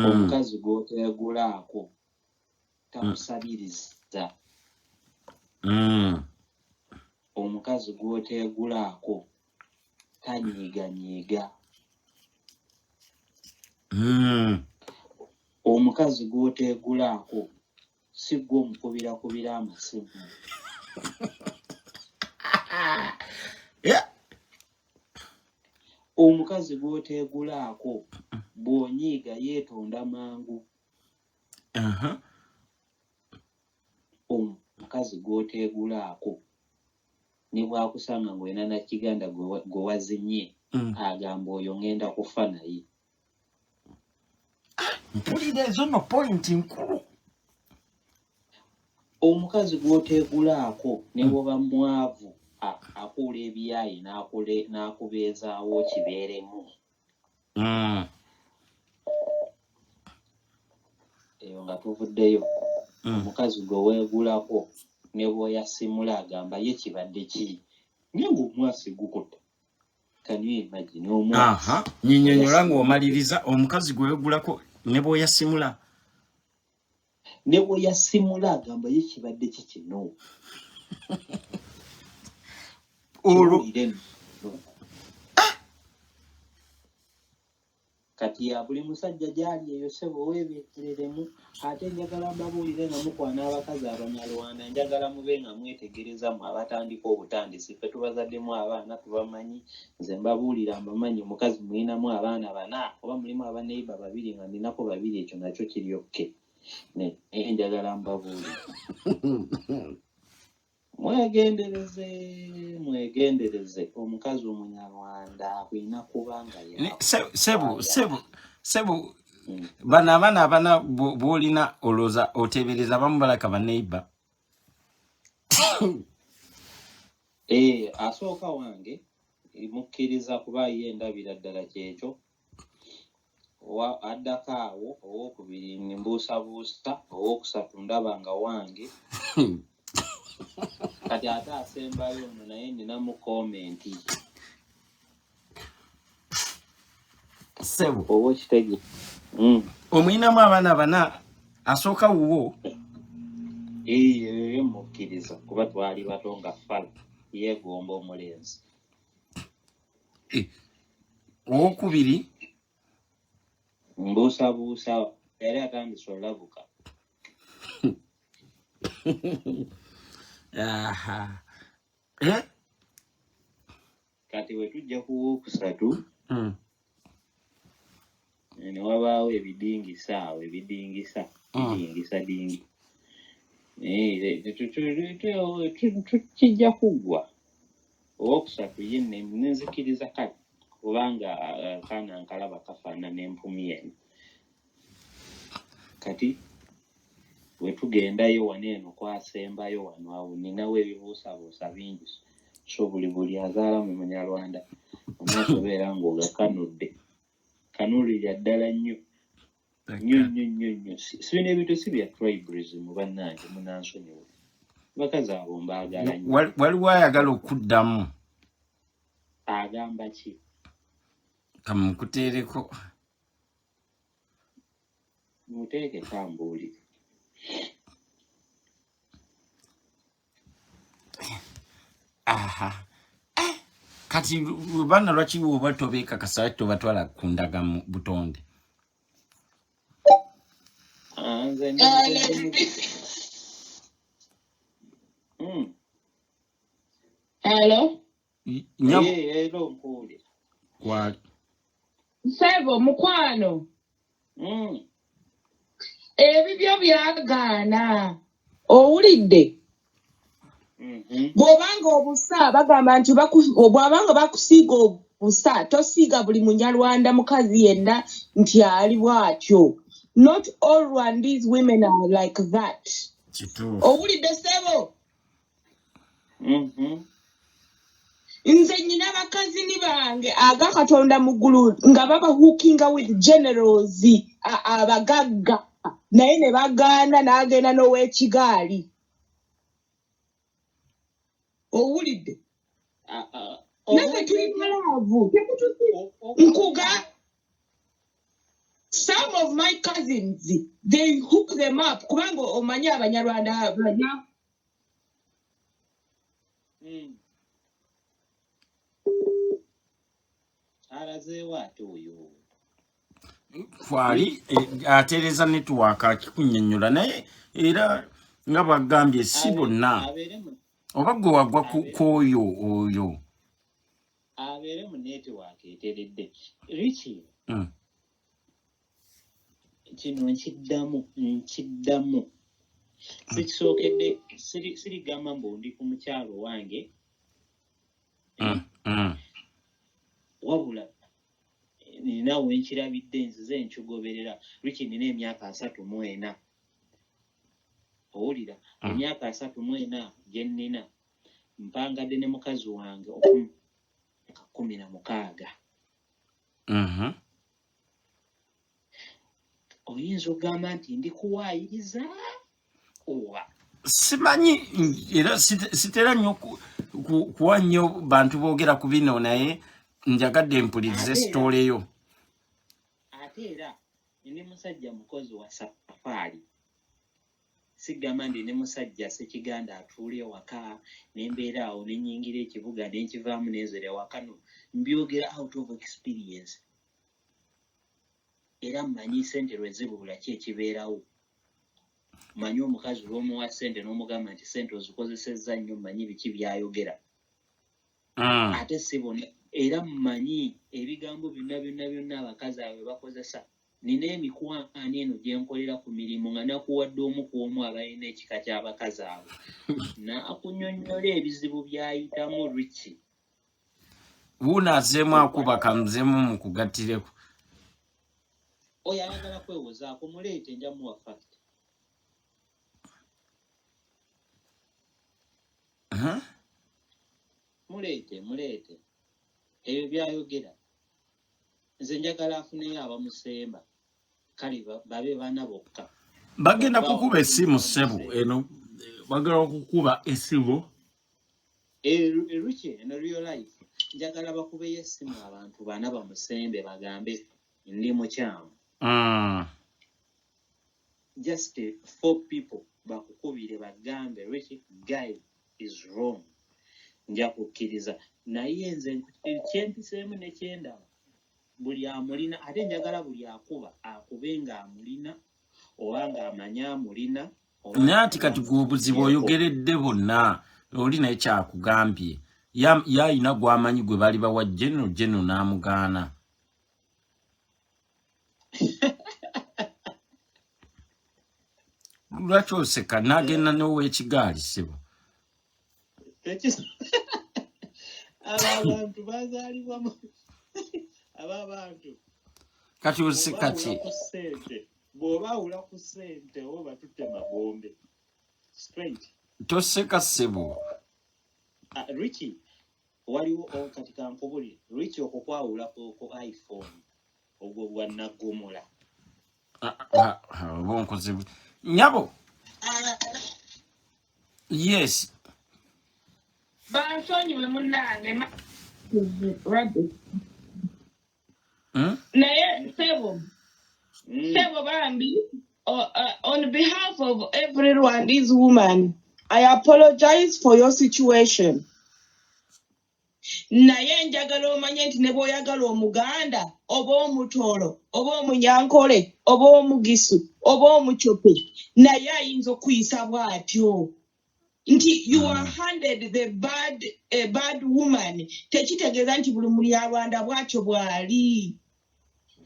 omukazi gwoteegulaako tamusabiriza omukazi gwoteegulaako tanyiiganyiiga omukazi gwoteegulaako si gwe omukubira amasimu omukazi gwoteegulaako bw'onyiiga yeetonda mangu omukazi gwoteegulaako ne bwakusanga ng'olina nakiganda gwe wazinye agamba oyo ngenda kufa naye mpulira ezo no point nkulu omukazi gwoteegulaako ne bwoba mwavu akuula ebiyaayi n'akubeezaawo kibeeremu eyo nga tuvuddeyo omukazi gwe weegulako ne bw'oyasimula agamba ye kibadde ki Nyango mwasi gukota. Can you imagine? Aha, nyinyonyola ng'omaliriza omukazi gwe yogulako ne bw'oyasimula. Ne bw'oyasimula agamba ye kibadde kikino. Kati ya buli musajja gyali eyo sebo weebeetereremu ate njagala mbabuulire nga mukwana abakazi Abanyarwanda njagala mube nga mwetegereza mu abatandika obutandisi ffe tubazaddemu abaana tubamanyi nze mbabuulira mbamanyi mukazi mulinamu abaana bana oba mulimu abaneiba babiri nga ninako babiri ekyo nakyo kiri okke naye njagala mbabuulire mwegendereze omukazi Omunyarwanda akwina kubanga ya sebo bana bolina oloza otebereza bamubalaka baneiba asooka wange mukkiriza kuba ye ndabira ddala kyekyo addako awo owokubiri nimbuusabuusa owokusatu ndabanga wange kati ate asembayo ono naye ninamu komenti sebo oba kitege omwinamu abaana bana asooka wuwo mukkiriza kuba twali bato nga fala yeegomba omulenzi owokubiri mbuusabuusa yali atandise olabuka aha kati we tujja ku wookusatu ne wabaawo ebidingisa awo bidingisa kijja kuggwa owookusatu ye nenzikiriza kale kubanga kaana nkalaba kafaanana empumi eno kati we tugendayo wano eno kwasembayo wano awo ninawo ebibuusabuusa bingi so buli azaala mu Munyarwanda onasobeera ng'ogakanudde kanulira ddala nnyo sibina ebintu si bya tribalism bannange munansonyiwe bakazi abo mbaagala nnyo waliwo ayagala okuddamu agamba ki kamukuteereko muteeke kambuulire aha kati bana lwaki bwoba tobeekakasa tobatwala kundaga mu butonde Hello? Hello, Nkuli. Kwali. Sebo, mukwano. Ebibyo byagaana. Owulidde? Bw'obanga obusa bagamba nti bw'abanga bakusiiga obusa tosiiga buli Munyarwanda mukazi yenna nti ali bw'atyo. Not all Rwandese women are like that. Owulidde Sebo? Nze nyina bakazini bange aga Katonda mu ggulu nga baba hookinga with generals abagagga naye ne bagaana n'agenda n'ow'ekigaali. Owulidde? Naffe tuli balaavu. Nkuga some of my cousins they hook them up kubanga omanyi Abanyarwanda banya alazeewo ate oyo kwali ateereza netiwaaka akikunnyonnyola naye era nga bwagambye si bonna oba gwe wagwa kwoyo oyo abeere mu netiwaaka eteredde riki kino nkiddamu sikisookedde sirigamba mbu ndi ku mukyalo wange wabula nina wenkirabidde nzize nkigoberera riki nina emyaka 34 owulira emyaka 34 gye nnina mpangadde ne mukazi wange 16 oyinza okugamba nti ndi kuwaayiriza oba simanyi era sitera nnyo kuwa nnyo bantu boogera ku bino naye njagadde mpulirize story yo. Ate era ndi musajja mukozi wa safari. Sigamba ndi ne musajja Ssekiganda atuulye waka nembeera awo nenyingira ekibuga nenkivaamu nenzere wakano. Mbyogera out of experience. Era mmanyi ssente lwe zibula ki ekibeerawo. Manyi omukazi lw'omuwa ssente n'omugamba nti ssente ozikozesezza nnyo mmanyi biki byayogera. Ate si bonna era mmanyi ebigambo byonna abakazi abo bakozesa. Nina emikwano eno gye nkolera ku mirimu nga nakuwadde omu ku omu abalina ekika ky'abakazi abo. Naakunnyonnyola ebizibu byayitamu Richie. Wuuno azeemu akuba kamuzeemu mu kugattireko. Oyo ayagala kwewozaako muleete nja muwa fact. Muleete. Ebyo byayogera. Nze njagala afuneyo abamusemba. Kale babe baana bokka. Bagenda kukuba essimu ssebo eno. Bagenda kukuba essimu. Richie in real life. Njagala bakubeyo essimu abantu baana bamusembe bagambe ndi mukyamu. Just 4 people bakukubire bagambe Richie guy is wrong. Nja kukkiriza naye nze kyempiseemu nekyendaba buli amulina ate njagala buli akuba akube nga amulina oba nga amanya amulina. Naye kati gwobuzibu oyogeredde bonna oli naye kyakugambye yayina gwamanyi gwe bali bawa General n'amugaana. Lwaki oseka n'agenda n'oweekigaali ssebo? Abantu bazaalibwa abantu kati oseka ki? Bw'obaawula ku ssente oba tutte magombe. Straight. Toseka ssebo. Richie, waliwo kati kankubuli. Richie okukwawula ku iPhone ogwo bwa naggomola. Bonkoze. Nyabo. Yes. Bansonyiwe munnange Rabbit. Naye Sebo Bambi, on behalf of every Rwandese woman, I apologize for your situation. Naye njagala omanye nti ne bw'oyagala Omuganda oba Omutoro oba Omunyankole oba Omugisu oba Omucope naye ayinza okuyisa bw'atyo. Nti you are handed the bad woman. Tekitegeeza nti buli Munyarwanda bw'atyo bw'ali.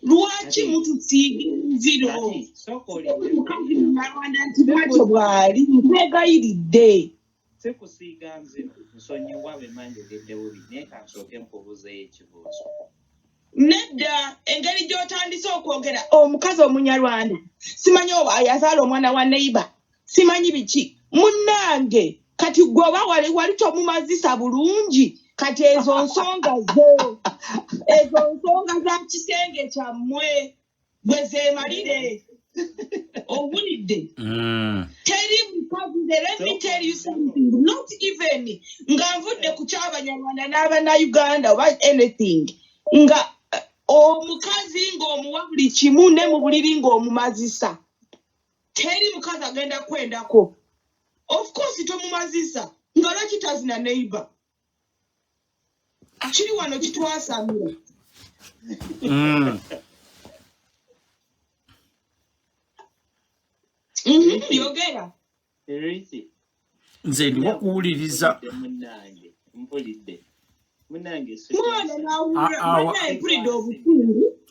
Lwaki mutusiiga nziro? Mukazi Munyarwanda nti bw'atyo bw'ali. Mwegayiridde. Sekusiiga nziro nsonyiwa be manjogedde bubi naye kansooke nkubuuzeeyo ekibuuzo. Nedda engeri gy'otandise okwogera omukazi Omunyarwanda simanyi oba ayazaala omwana wa neighbor simanyi biki. Munnange kati gwe oba wali tomumazisa bulungi kati ezo nsonga za kisenge kyammwe bwe zeemalire. Owulidde? Teri mukazi, let me tell you something, not even nga nvudde ku ky'Abanyarwanda n'Abannayuganda oba anything nga omukazi ng'omuwa buli kimu ne mu buliri ng'omumazisa. Teri mukazi agenda kwendako. Of course tomumazisa nga lwaki tazina neighbor. Kiri wano kitwasamira. Yogera. Nze ndi wakuwuliriza.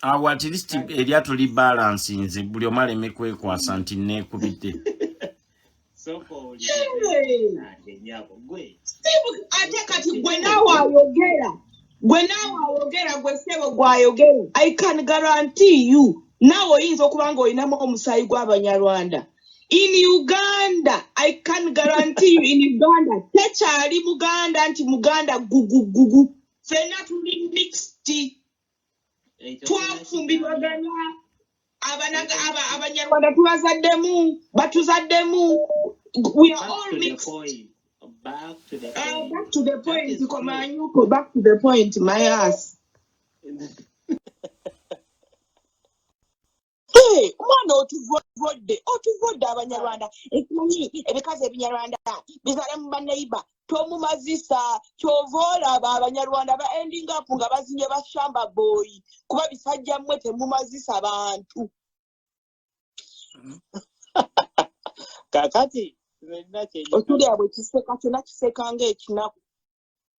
Awo at least eryato li balance nze buli omu aleme kwekwasa nti neekubidde. Ate kati gwe naawe ayogera gwe ssebo gw'ayogera. I can guarantee you naawe oyinza okuba nga olinamu omusaayi gw'Abanyarwanda. In Uganda, I can guarantee you in Uganda, tekyali Muganda nti Muganda gugu. Fena tuli mixed. Twafumbirwagana. Abanyarwanda tubazaddemu, batuzaddemu. We are all mixed. Back to the Back point. to the That point, is true. Kamenyo, back to the point, my ass. Hey, umwana otuvodde abanyarwanda ekimanyi ebikazi ebinyarwanda bizala mu baneiba tomumazisa kyova olaba abanyarwanda ba ending up nga bazinye bashamba boy kuba bisajja mmwe temumazisa abantu kakati otuli abwe kiseka kyona kiseka ng'ekinaku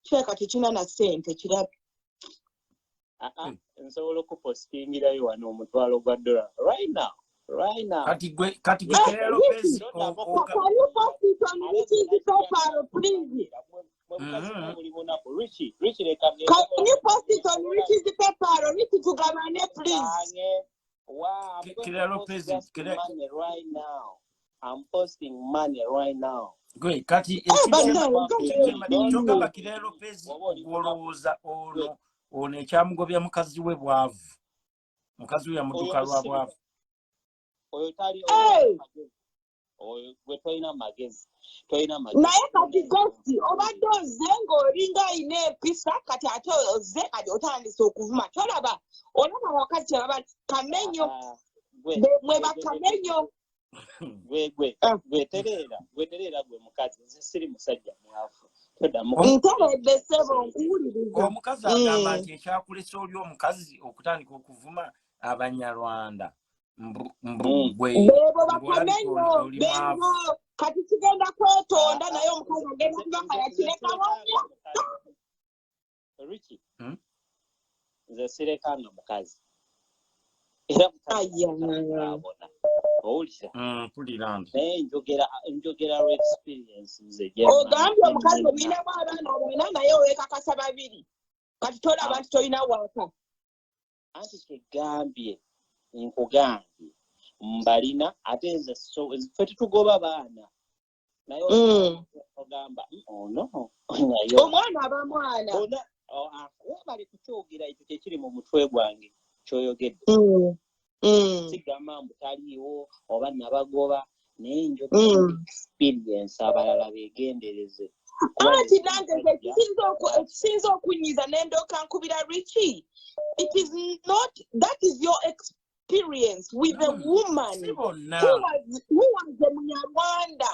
kireka tekina na ssente kirabe nsobola okupostingirayo wano omutwalo gwa $1 right now kati gwe Kirero Lopez can you post it on Richie's paper, please? Richie, Can you post it on Richie's paper? Richie tugamane, please. Wow, Kirero Lopez money right now. I'm posting money right now. gwe kati kyogamba Kirero Lopez gwolowooza ono ekyamugobya mukazi we bwavu mukazi we yamuduka lwa bwavu oyo tali oyo gwe toyina magezi naye kati gosti obadde ozze ng'olinga ayina empisa kati ate ozze kati otandise okuvuma tolaba olaba wakati ababa Kamenyo mwe bakamenyo gwe terera gwe mukazi nze siri musajja mwafu nteredde ssebo nkuwuliriza omukazi agamba nti ekyakulesa oli omukazi okutandika okuvuma abanyarwanda bebo bakamenyo bebo kati kigenda kwetonda naye omukazi agenda kubanga yakirekawonya Richie nze sirekanga mukazi era abona mpulira naye njogera experience nze ogambye omukazi obinamu abaana obona naye owekakasa babiri kati tolaba nti tolina waka anti tegambye nkugambye mbalina ate nze ffe tetugoba baana naye ogamba ono omwana aba mwana webali kukyogera ekyo kyekiri mu mutwe gwange kyoyogedde sigamba mbu taliiwo oba nabagoba naye njogera experience abalala begendereze anti nange ekisinza okunyiza nendoka nkubira Richie it is not that is your experience with a woman who was a Munyarwanda